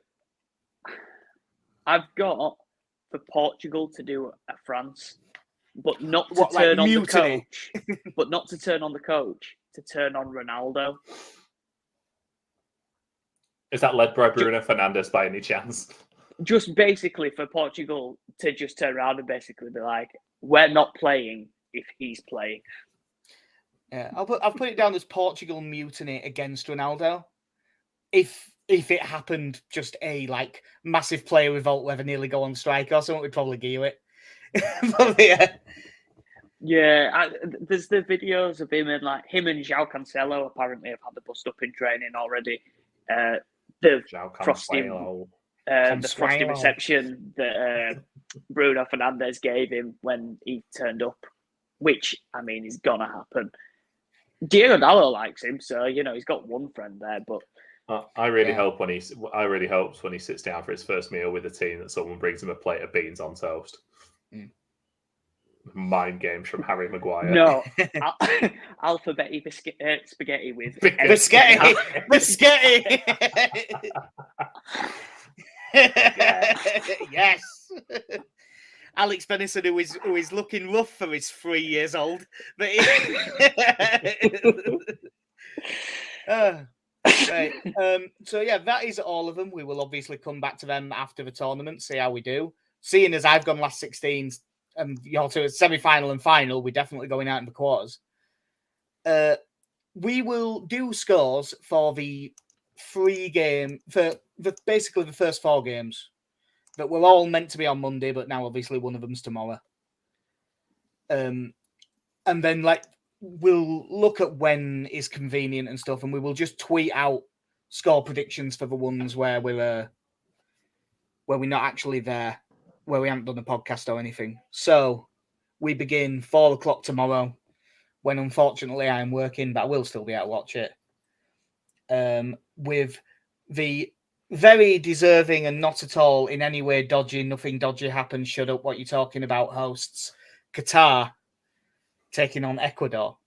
I've got for Portugal to do at France, but not to turn on the coach. But not to turn on the coach. To turn on Ronaldo. Is that led by Bruno Fernandes by any chance? Just basically for Portugal to just turn around and basically be like, "We're not playing if he's playing." Yeah, I'll put it down as Portugal mutiny against Ronaldo. If it happened, just a massive player revolt where they nearly go on strike or something, we'd probably give you it. But, yeah. There's the videos of him and him and João Cancelo apparently have had the bust up in training already. The frosty reception that Bruno Fernandes gave him when he turned up, which I mean is gonna happen. Diego Dallo likes him, so he's got one friend there. But I really hope when he sits down for his first meal with the team that someone brings him a plate of beans on toast. Mind games from Harry Maguire. No, alphabeti spaghetti with biscotti. Yes. Alex Benison, who is looking rough for his 3 years old, but right. So yeah, that is all of them. We will obviously come back to them after the tournament, see how we do. Seeing as I've gone last 16s and you're to a semi-final and final, we're definitely going out in the quarters. We will do scores for the basically the first 4 games that were all meant to be on Monday, but now obviously one of them's tomorrow. And then we'll look at when is convenient and stuff, and we will just tweet out score predictions for the ones where we're not actually there, where we haven't done a podcast or anything. So we begin 4:00 tomorrow, when unfortunately I am working, but I will still be able to watch it. With the very deserving and not at all in any way dodgy, nothing dodgy happens, shut up what you're talking about hosts, Qatar taking on Ecuador.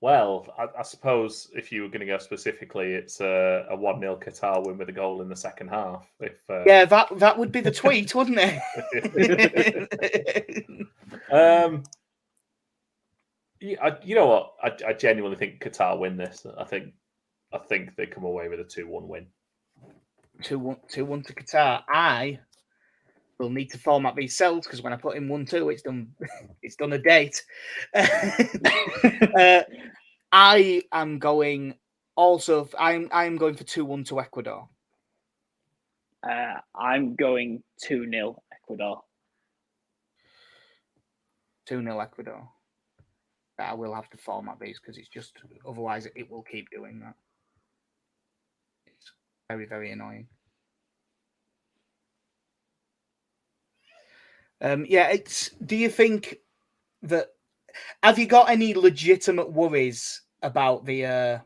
Well, I suppose if you were going to go specifically, it's a 1-0 Qatar win with a goal in the second half. Yeah, that would be the tweet, wouldn't it? You know what? I genuinely think Qatar win this. I think they come away with a 2-1 win. 2-1 to Qatar. I will need to format these cells because when I put in 1-2, it's done. It's done a date. I am going. Also, I'm going for 2-1 to Ecuador. I'm going 2-0 Ecuador. 2-0 Ecuador. I will have to format these because it's just otherwise it will keep doing that. It's very, very annoying. Do you think that have you got any legitimate worries about the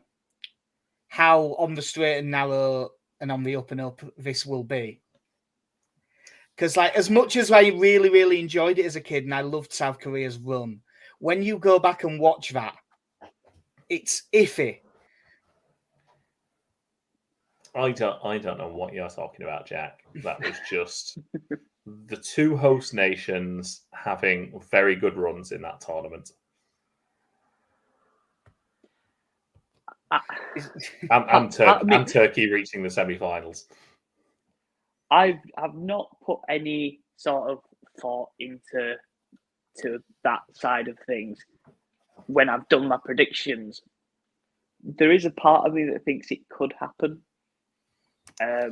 how on the straight and narrow and on the up and up this will be? Because as much as I really, really enjoyed it as a kid and I loved South Korea's run, when you go back and watch that, it's iffy. I don't know what you're talking about, Jack. That was just the 2 host nations having very good runs in that tournament. And Turkey reaching the semi-finals. I've not put any sort of thought into that side of things when I've done my predictions. There is a part of me that thinks it could happen, but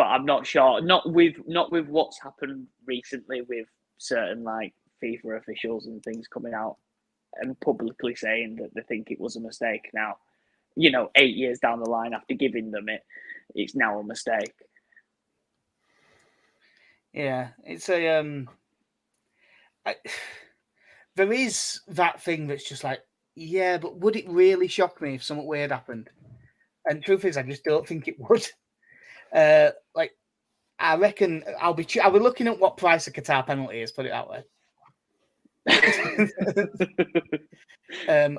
I'm not sure. Not with what's happened recently with certain like FIFA officials and things coming out and publicly saying that they think it was a mistake. Now, 8 years down the line after giving them it, it's now a mistake. Yeah, it's a there is that thing that's just like, yeah, but would it really shock me if something weird happened? And the truth is, I just don't think it would. Like, I reckon I'll be looking at what price a Qatar penalty is. Put it that way.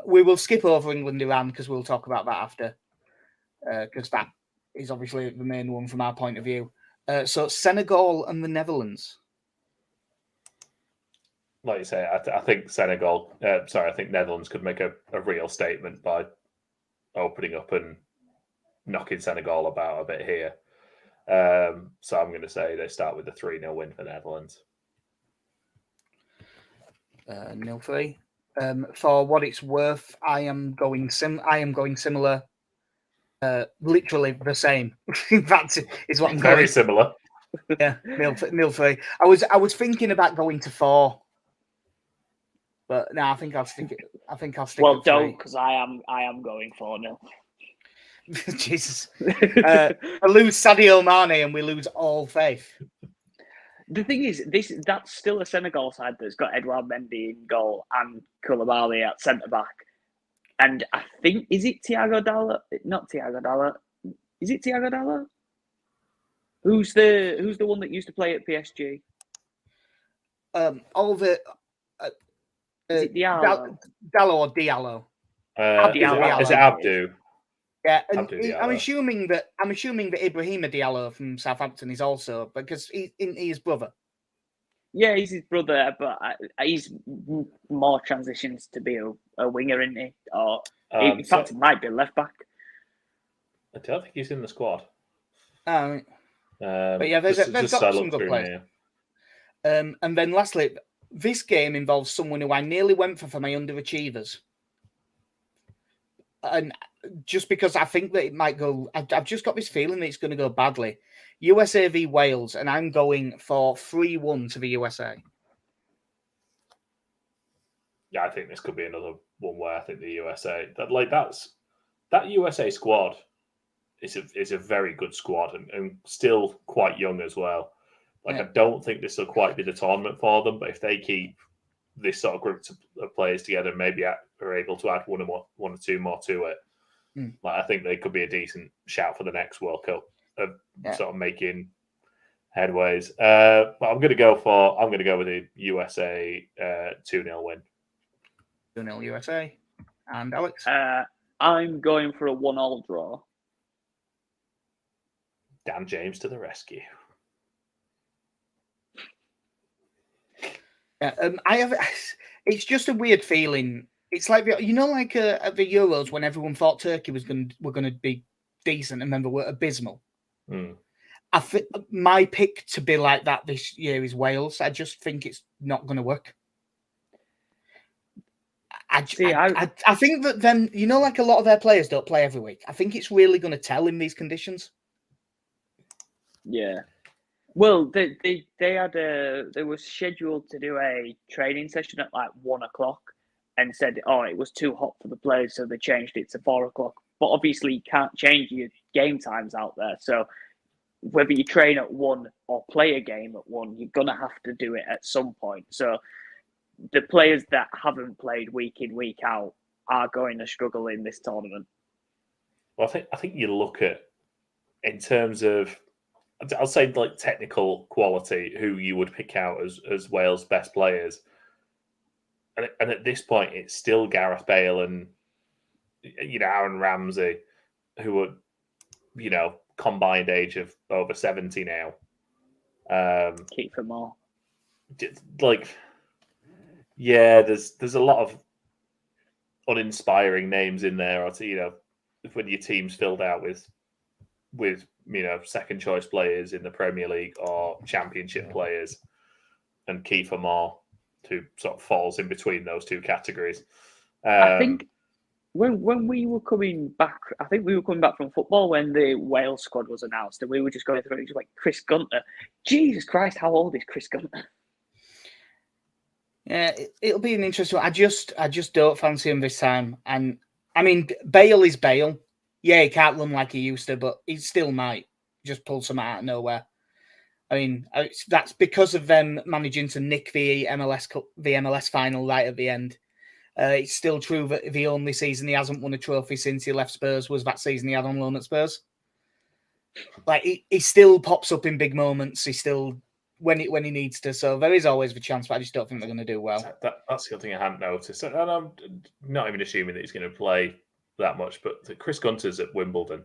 We will skip over England-Iran because we'll talk about that after, because that is obviously the main one from our point of view. So Senegal and the Netherlands. Like you say, I think I think Netherlands could make a real statement by opening up and knocking Senegal about a bit here. So I'm going to say they start with a 3-0 win for Netherlands. 0-3. For what it's worth, I am going similar. Literally the same. That is what I'm going. Very similar. Yeah, 0-3. I was thinking about going to 4. But no, I think I'll stick it. Well, at don't, 3. because I am going 4-0. Jesus. I lose Sadio Mane and we lose all faith. The thing is, that's still a Senegal side that's got Edouard Mendy in goal and Koulibaly at centre back. And I think, is it Thiago Dalla? Not Thiago Dalla. Is it Thiago Dalla? Who's the one that used to play at PSG? All the Is it Diallo? Dallo or Diallo? Is it Abdu? Yeah, and Abdu Diallo. I'm assuming that Ibrahima Diallo from Southampton is also, because he's brother. Yeah, he's his brother, but he's more transitions to be a winger, isn't he? Or in fact, he might be a left back. I don't think he's in the squad. But yeah, they've got some good players. And then lastly, this game involves someone who I nearly went for my underachievers. And just because I think that it might go, I've just got this feeling that it's going to go badly. USA v Wales, and I'm going for 3-1 to the USA. Yeah, I think this could be another one where I think the USA that USA squad is a very good squad and still quite young as well. I don't think this will quite be the tournament for them, but if they keep this sort of group of players together, maybe are able to add one or two more to it. I think they could be a decent shout for the next World Cup of sort of making headways. But I'm going to go with the USA 2-0 win. 2-0 USA. And Alex? I'm going for a 1-1 draw. Dan James to the rescue. It's just a weird feeling. It's like at the Euros when everyone thought Turkey were going to be decent and then they were abysmal. I think my pick to be like that this year is Wales. I just think it's not going to work. I think that then, like a lot of their players don't play every week. I think it's really going to tell in these conditions. Yeah. Well, they were scheduled to do a training session at like 1:00 and said, it was too hot for the players, so they changed it to 4:00. But obviously, you can't change your game times out there. So whether you train at 1 or play a game at 1, you're gonna have to do it at some point. So the players that haven't played week in, week out are going to struggle in this tournament. Well, I think you look at, in terms of, I'll say like technical quality, who you would pick out as Wales' best players. And at this point, it's still Gareth Bale and, Aaron Ramsey, who are, combined age of over 70 now. Kiefer Moore. There's a lot of uninspiring names in there. When your team's filled out with with second choice players in the Premier League or Championship players, and Kiefer Moore, who sort of falls in between those two categories. I think when we were coming back, from football when the Wales squad was announced, and we were just going through it, just like Chris Gunter. Jesus Christ, how old is Chris Gunter? Yeah, it'll be an interesting one. I just don't fancy him this time. And I mean, Bale is Bale. Yeah, he can't run like he used to, but he still might just pull some out of nowhere. I mean, that's because of them managing to nick the MLS final right at the end. It's still true that the only season he hasn't won a trophy since he left Spurs was that season he had on loan at Spurs. Like he still pops up in big moments. He still when he needs to. So there is always the chance, but I just don't think they're going to do well. That's the other thing I hadn't noticed, and I'm not even assuming that he's going to play that much. But Chris Gunter's at Wimbledon.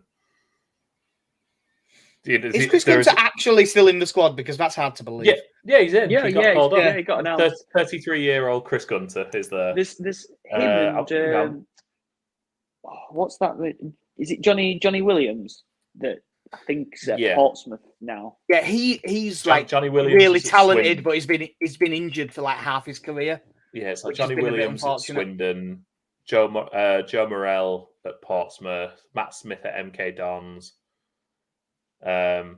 Is Chris Gunter actually still in the squad? Because that's hard to believe. Yeah, he's in. He got announced. 33-year-old Chris Gunter is there. This him and what's that? Is it Johnny Williams that I think's at Portsmouth now? Yeah, he's like Johnny Williams, really talented, but he's been injured for like half his career. Yeah, it's like Johnny Williams at Swindon, Joe Morel at Portsmouth, Matt Smith at MK Dons. And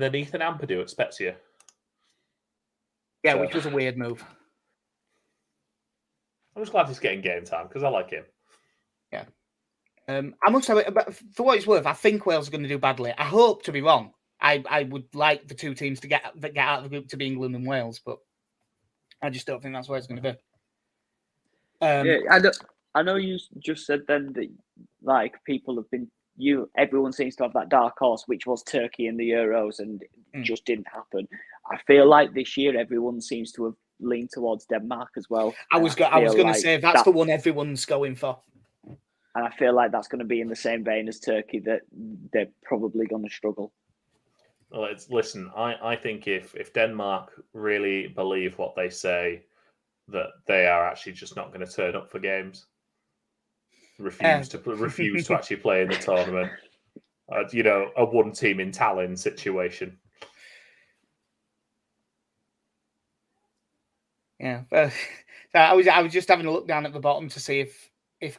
then Ethan Ampadu at Spezia. Yeah, which was a weird move. I'm just glad he's getting game time because I like him. Yeah. I must have it, but for what it's worth, I think Wales are going to do badly. I hope to be wrong. I would like the two teams to get out of the group to be England and Wales, but I just don't think that's where it's going to be. I know you just said then that like people have been. Everyone seems to have that dark horse, which was Turkey in the Euros, and it just didn't happen. I feel like this year everyone seems to have leaned towards Denmark as well. I was going to say that's the one everyone's going for, and I feel like that's going to be in the same vein as Turkey, that they're probably going to struggle. Well, listen. I think if Denmark really believe what they say, that they are actually just not going to turn up for games. Refuse to actually play in the tournament. A one team in Tallinn situation. Yeah, I was just having a look down at the bottom to see if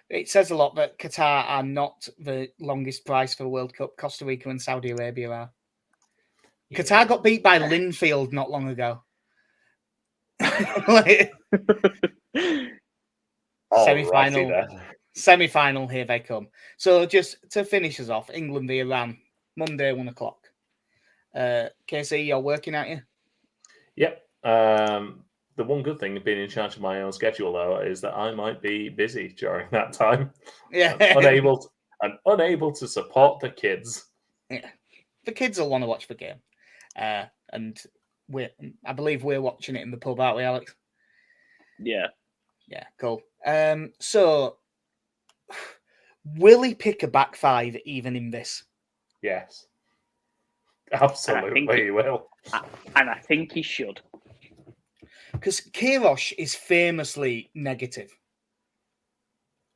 it says a lot that Qatar are not the longest price for the World Cup. Costa Rica and Saudi Arabia are. Yeah. Qatar got beat by Linfield not long ago. Semi-final, here they come. So just to finish us off, England v Iran, Monday, 1:00. KC, you're working, aren't you? Yep. The one good thing of being in charge of my own schedule, though, is that I might be busy during that time. Yeah. I'm unable to support the kids. Yeah. The kids will want to watch the game. And I believe we're watching it in the pub, aren't we, Alex? Yeah. Yeah, cool. So will he pick a back five even in this? Yes. Absolutely he will. And I think he should. Because Queiroz is famously negative.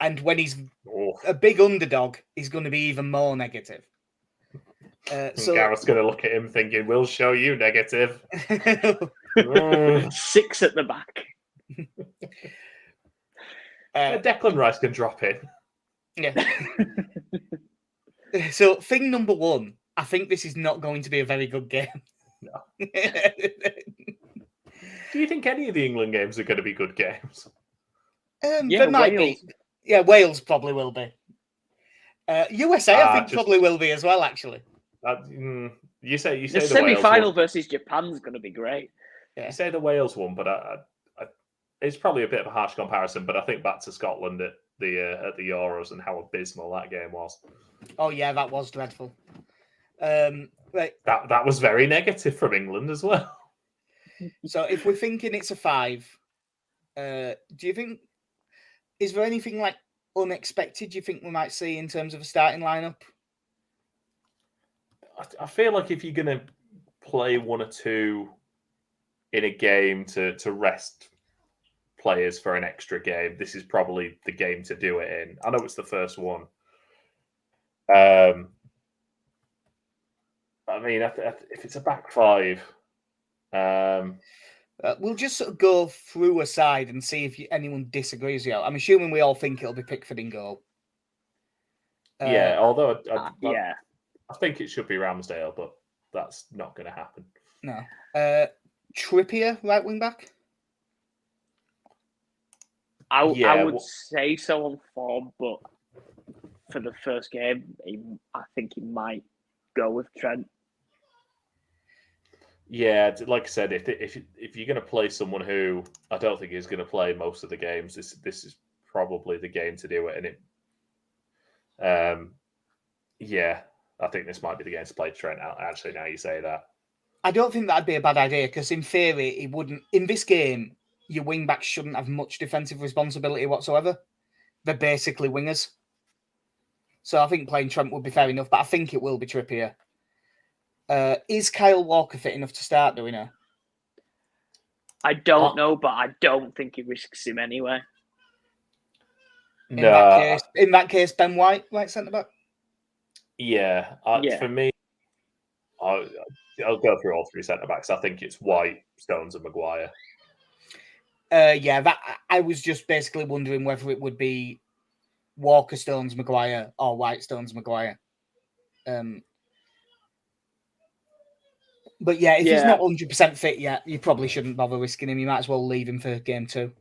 And when he's a big underdog, he's going to be even more negative. So Gareth's going to look at him thinking, we'll show you negative. 6 at the back. Declan Rice can drop in. Yeah. So thing number one, I think this is not going to be a very good game. No. Do you think any of the England games are going to be good games? There might be. Yeah, Wales probably will be. USA, I think probably will be as well. Actually, you say the semi-final versus Japan's going to be great. Yeah. You say the Wales one, but it's probably a bit of a harsh comparison. But I think back to Scotland at the Euros and how abysmal that game was. Oh yeah, that was dreadful. Right. That was very negative from England as well. So if we're thinking it's a 5, do you think, is there anything like unexpected you think we might see in terms of a starting lineup? I feel like if you're going to play 1 or 2 in a game to rest players for an extra game, this is probably the game to do it in. I know it's the first one. I mean, if it's a back five, we'll just sort of go through a side and see if anyone disagrees with you. I'm assuming we all think it'll be Pickford in goal. Yeah, although yeah, I think it should be Ramsdale, but that's not going to happen. No. Trippier, right wing back? I would say so on form, but for the first game, I think he might go with Trent. Yeah, like I said, if you're going to play someone who I don't think is going to play most of the games, this is probably the game to do it. And yeah, I think this might be the game to play Trent out. Actually, now you say that, I don't think that'd be a bad idea because in theory, he wouldn't. In this game, your wing backs shouldn't have much defensive responsibility whatsoever. They're basically wingers. So I think playing Trent would be fair enough, but I think it will be Trippier. Is Kyle Walker fit enough to start, do we know? I don't know, but I don't think he risks him anyway. In that case, Ben White, right centre back. Yeah, for me, I'll go through all three centre backs. I think it's White, Stones, and Maguire. That I was just basically wondering whether it would be Walker, Stones, Maguire, or White, Stones, Maguire. But yeah, if he's not 100% fit yet, you probably shouldn't bother risking him. You might as well leave him for game 2.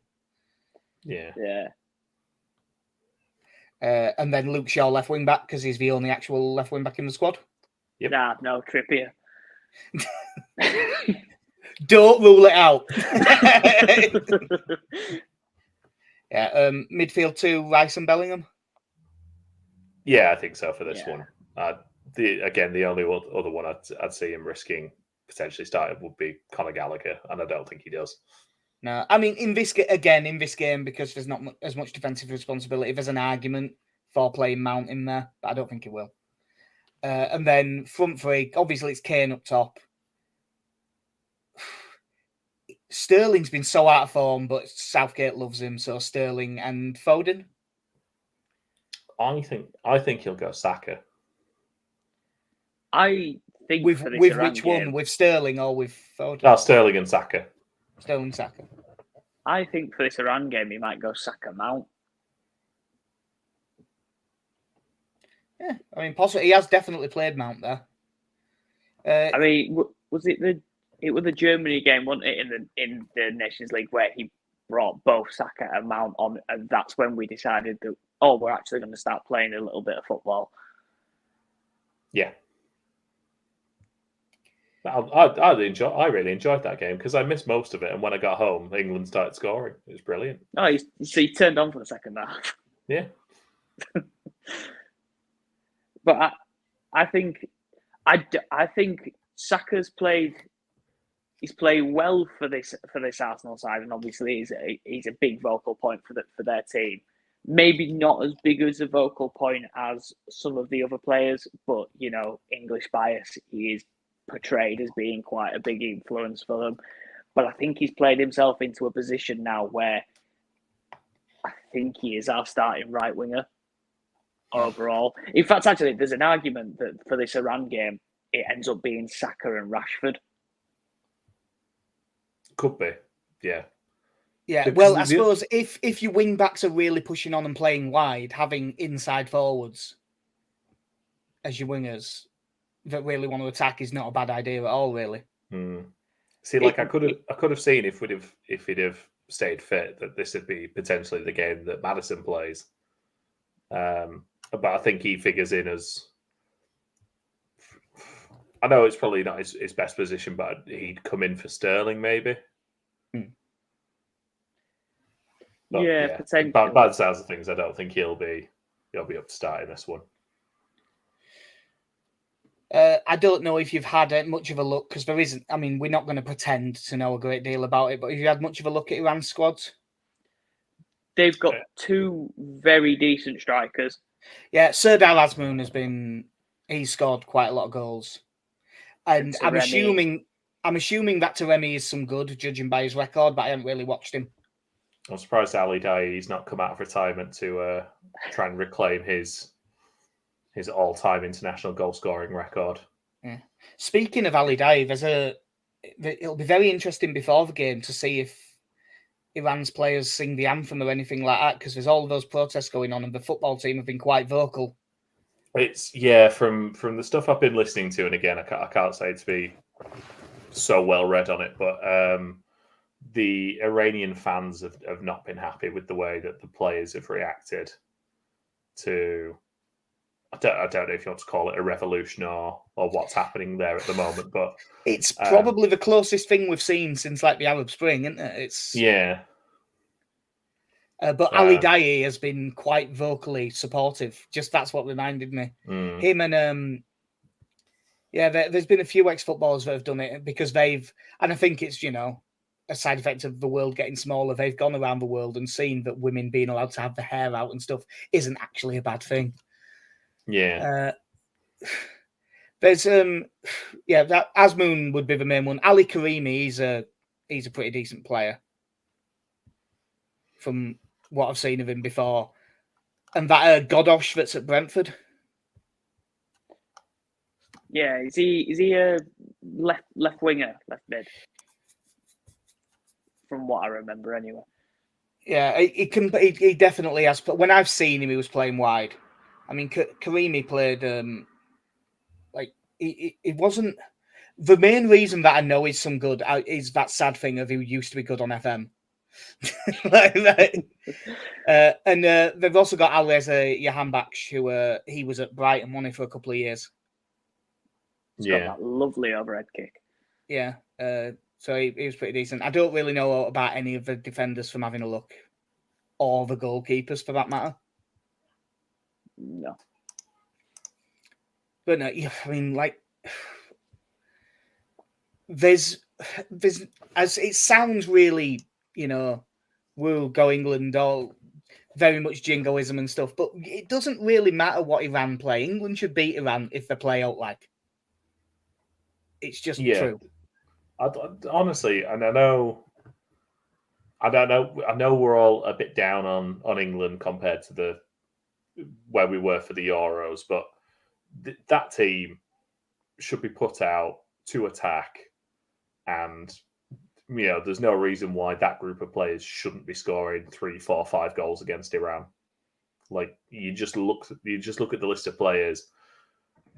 Yeah. And then Luke Shaw left wing back because he's the only actual left wing back in the squad. Yep. Nah, no, Trippier. Don't rule it out. Yeah, midfield 2, Rice and Bellingham. Yeah, I think so for this one. The only other one I'd see him risking potentially starting would be Conor Gallagher, and I don't think he does. No, I mean in this game, because there's not as much defensive responsibility, there's an argument for playing Mount in there, but I don't think he will. And then front three, obviously it's Kane up top. Sterling's been so out of form, but Southgate loves him, so Sterling and Foden. I think he'll go Saka. I think with which one? With Sterling or with Foden? No, Sterling and Saka. Sterling, Saka. I think for this Iran game, he might go Saka Mount. Yeah, I mean, possibly he has definitely played Mount there. I mean, was it the Germany game, wasn't it, in the Nations League where he brought both Saka and Mount on, and that's when we decided that we're actually going to start playing a little bit of football. Yeah. I really enjoyed that game because I missed most of it, and when I got home, England started scoring. It was brilliant. Oh, so he turned on for the second half. Yeah. But I think Saka's played. He's played well for this Arsenal side, and obviously he's a big vocal point for their team. Maybe not as big as a vocal point as some of the other players, but English bias, he is portrayed as being quite a big influence for them. But I think he's played himself into a position now where I think he is our starting right winger overall. In fact, actually, there's an argument that for this Iran game, it ends up being Saka and Rashford. Could be, yeah. Yeah, well, I suppose if your wing backs are really pushing on and playing wide, having inside forwards as your wingers that really want to attack is not a bad idea at all, really. See, I could have seen if he'd have stayed fit that this would be potentially the game that Maddison plays. But I think he figures in as. I know it's probably not his best position, but he'd come in for Sterling maybe. But, potentially. By the sounds of things, I don't think he'll be up to start in this one. I don't know if you've had much of a look, because there isn't. I mean, we're not going to pretend to know a great deal about it, but have you had much of a look at Iran's squads? They've got 2 very decent strikers. Yeah, Serdar Azmoun he's scored quite a lot of goals. And I'm assuming that Taremi is some good, judging by his record, but I haven't really watched him. I'm surprised Ali Dai's not come out of retirement to try and reclaim his his all-time international goal-scoring record. Yeah. Speaking of Ali Dai, it'll be very interesting before the game to see if Iran's players sing the anthem or anything like that, because there's all of those protests going on, and the football team have been quite vocal. It's from the stuff I've been listening to, and again, I can't say to be so well read on it, but the Iranian fans have not been happy with the way that the players have reacted to. I don't know if you want to call it a revolution or what's happening there at the moment, but it's probably the closest thing we've seen since like the Arab Spring, isn't it? It's but Ali Dai has been quite vocally supportive. Just that's what reminded me. Him and there's been a few ex-footballers that have done it because and I think it's a side effect of the world getting smaller. They've gone around the world and seen that women being allowed to have the hair out and stuff isn't actually a bad thing. Yeah. There's that Azmoun would be the main one. Ali Karimi, he's a pretty decent player from what I've seen of him before. And that Godosh that's at Brentford. Yeah, is he a left winger, left mid? From what I remember, anyway. Yeah, he definitely has. But when I've seen him, he was playing wide. I mean, Karimi played he wasn't. The main reason that I know he's some good is that sad thing of he used to be good on FM. And they've also got Alireza Jahanbakhsh, who he was at Brighton, won it for a couple of years. He's got that lovely overhead kick. Yeah, so he was pretty decent. I don't really know about any of the defenders from having a look, or the goalkeepers for that matter. No. But no, I mean, like, there's as it sounds really, we'll go England, all very much jingoism and stuff, but it doesn't really matter what Iran play. England should beat Iran if they play out like. It's just true. Honestly, and I know we're all a bit down on England compared to where we were for the Euros, but that team should be put out to attack, and there's no reason why that group of players shouldn't be scoring 3, 4, 5 goals against Iran. Like you just look at the list of players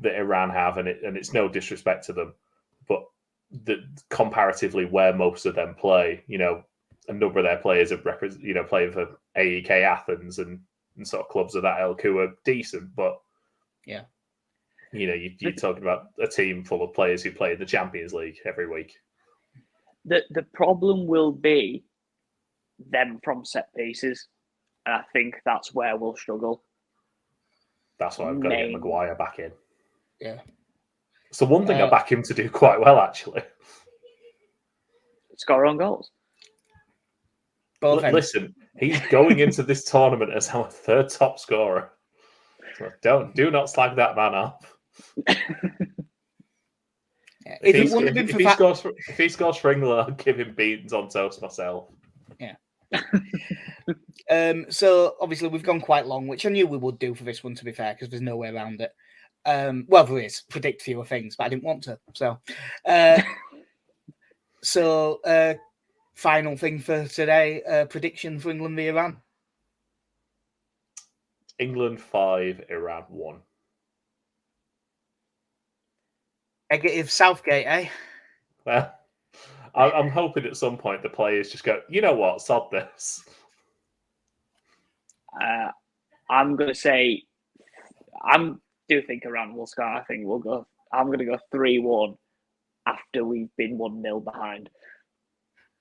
that Iran have, and it's no disrespect to them, but comparatively where most of them play, a number of their players have playing for AEK Athens and sort of clubs of that ilk who are decent, but yeah, you're talking about a team full of players who play in the Champions League every week. The problem will be them from set pieces, and I think that's where we'll struggle. That's why I've got to get Maguire back in. Yeah. So one thing I back him to do quite well, actually. Score on goals. Listen, he's going into this tournament as our 3rd top scorer. So do not slag that man off. If he scores for England, I'll give him beans on toast myself. Yeah. So obviously we've gone quite long, which I knew we would do for this one, to be fair, because there's no way around it. Well, there is predict fewer things, but I didn't want to. So, final thing for today: prediction for England v Iran. England 5, Iran 1. Negative Southgate, eh? Well, I'm hoping at some point the players just go, you know what, sod this. I'm going to say, do think Iran will score. I think I'm going to go 3-1 after we've been 1-0 behind.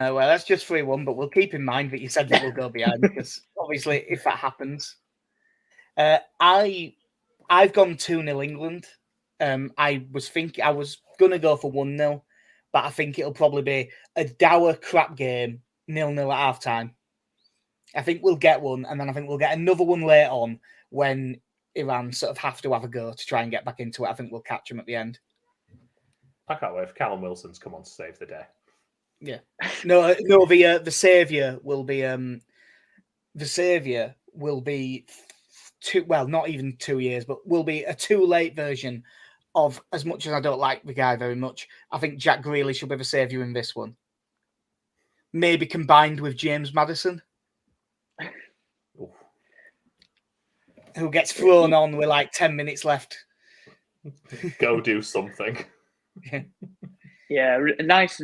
Well, that's just 3-1, but we'll keep in mind that you said that we'll go behind because obviously if that happens, I've gone 2-0 England. I was going to go for 1-0, but I think it'll probably be a dour crap game, 0-0 at half time. I think we'll get one, and then I think we'll get another one later on when Iran sort of have to have a go to try and get back into it. I think we'll catch them at the end. I can't wait for Callum Wilson's come on to save the day. Yeah. No, the saviour will be not even 2 years, but will be a too late version of, as much as I don't like the guy very much, I think Jack Grealish will be the saviour in this one. Maybe combined with James Maddison, who gets thrown on with like 10 minutes left. Go do something. Yeah, nice,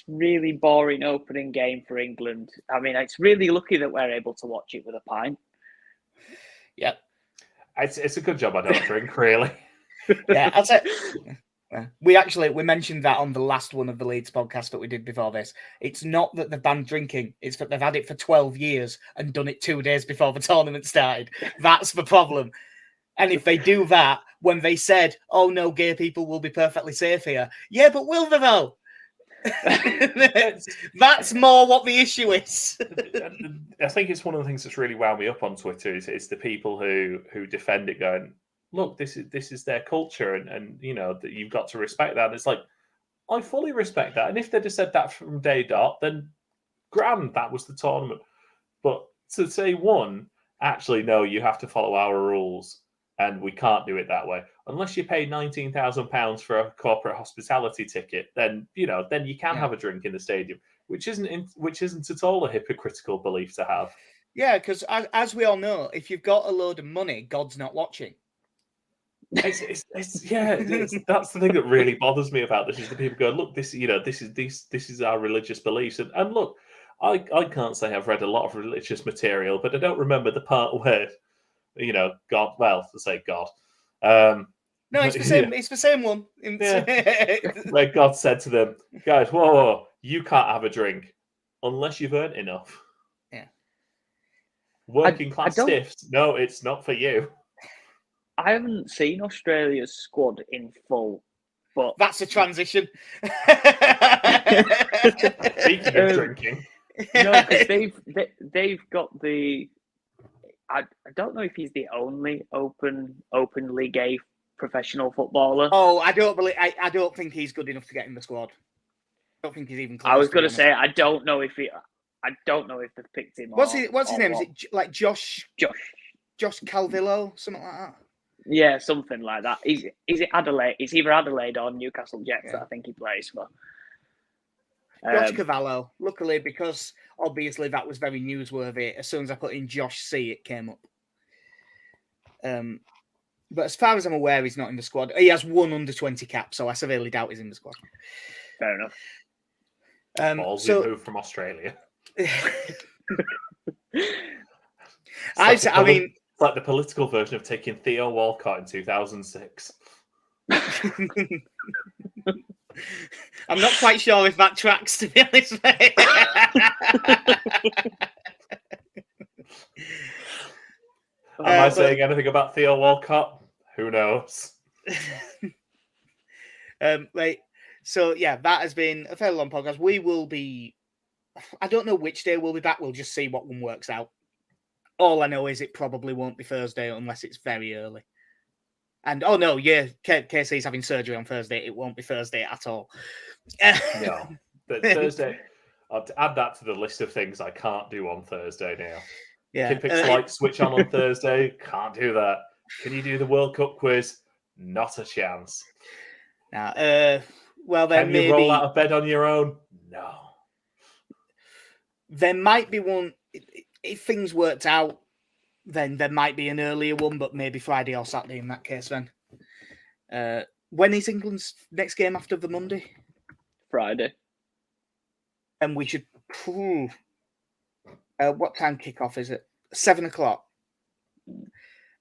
really boring opening game for England. I mean, it's really lucky that we're able to watch it with a pint. Yeah. It's a good job I don't drink, really. Yeah, I'll say. We mentioned that on the last one of the Leeds podcast that we did before this. It's not that they've banned drinking; it's that they've had it for 12 years and done it 2 days before the tournament started. That's the problem. And if they do that, when they said, "Oh no, gay people will be perfectly safe here," yeah, but will they though? That's more what the issue is. I think it's one of the things that's really wound me up on Twitter is the people who defend it, going, "Look, this is their culture, and you know that you've got to respect that." And it's like, I fully respect that, and if they'd have said that from day dot, then grand, that was the tournament. But to say actually no, you have to follow our rules, and we can't do it that way unless you pay £19,000 for a corporate hospitality ticket. Then you can have a drink in the stadium, which isn't at all a hypocritical belief to have. Yeah, because as we all know, if you've got a load of money, God's not watching. That's the thing that really bothers me about this is the people go, look, this is our religious beliefs, and look, I can't say I've read a lot of religious material, but I don't remember the part where God. Well, to say God. No, it's the same. It's the same one. Where God said to them, guys, whoa, you can't have a drink unless you've earned enough. Yeah. Working class stiffs. No, it's not for you. I haven't seen Australia's squad in full, but that's a transition. Speaking of drinking, no, because they've got the. I don't know if he's the only openly gay professional footballer. Oh, I don't think he's good enough to get in the squad. I don't think he's even close. I was going to say I don't know if they've picked him. What's his name? Is it like Josh Calvillo, something like that? Yeah, something like that. Is it Adelaide? It's either Adelaide or Newcastle Jets that I think he plays for. Josh Cavallo. Luckily, because obviously that was very newsworthy. As soon as I put in Josh C, it came up. But as far as I'm aware, he's not in the squad. He has one under-20 cap, so I severely doubt he's in the squad. Fair enough. Ballsy move from Australia. I mean, it's like the political version of taking Theo Walcott in 2006. I'm not quite sure if that tracks, to be honest. Am I saying anything about Theo Walcott? Who knows? Right. So, yeah, that has been a fairly long podcast. We will be... I don't know which day we'll be back. We'll just see what one works out. All I know is it probably won't be Thursday unless it's very early. And, oh, no, yeah, KC's having surgery on Thursday. It won't be Thursday at all. No. But Thursday... I'll add that to the list of things I can't do on Thursday now. Yeah. Olympics light switch on Thursday. Can't do that. Can you do the World Cup quiz? Not a chance. Well, then can you roll out of bed on your own? No. There might be one. If things worked out, then there might be an earlier one, but maybe Friday or Saturday in that case. Then, when is England's next game after the Monday? Friday. And we should. What time kickoff is it? 7:00.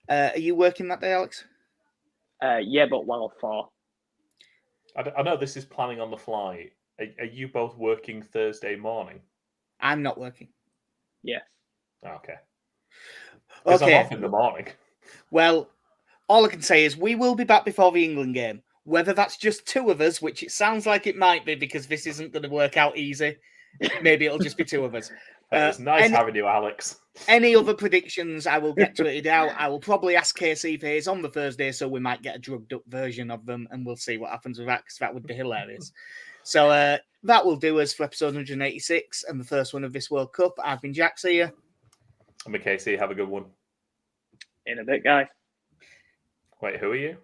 Are you working that day, Alex? Yeah, but well for. I know this is planning on the fly. Are you both working Thursday morning? I'm not working. Yes. Okay. Because okay. I'm off in the morning. Well, all I can say is we will be back before the England game. Whether that's just two of us, which it sounds like it might be because this isn't going to work out easy. Maybe it'll just be two of us. It's nice having you, Alex. Any other predictions, I will get tweeted out. I will probably ask KC for his on the Thursday, so we might get a drugged up version of them, and we'll see what happens with that, because that would be hilarious. So that will do us for episode 186 and the first one of this World Cup. I've been Jack. See ya. I'm KC. Have a good one. In a bit, guys. Wait, who are you?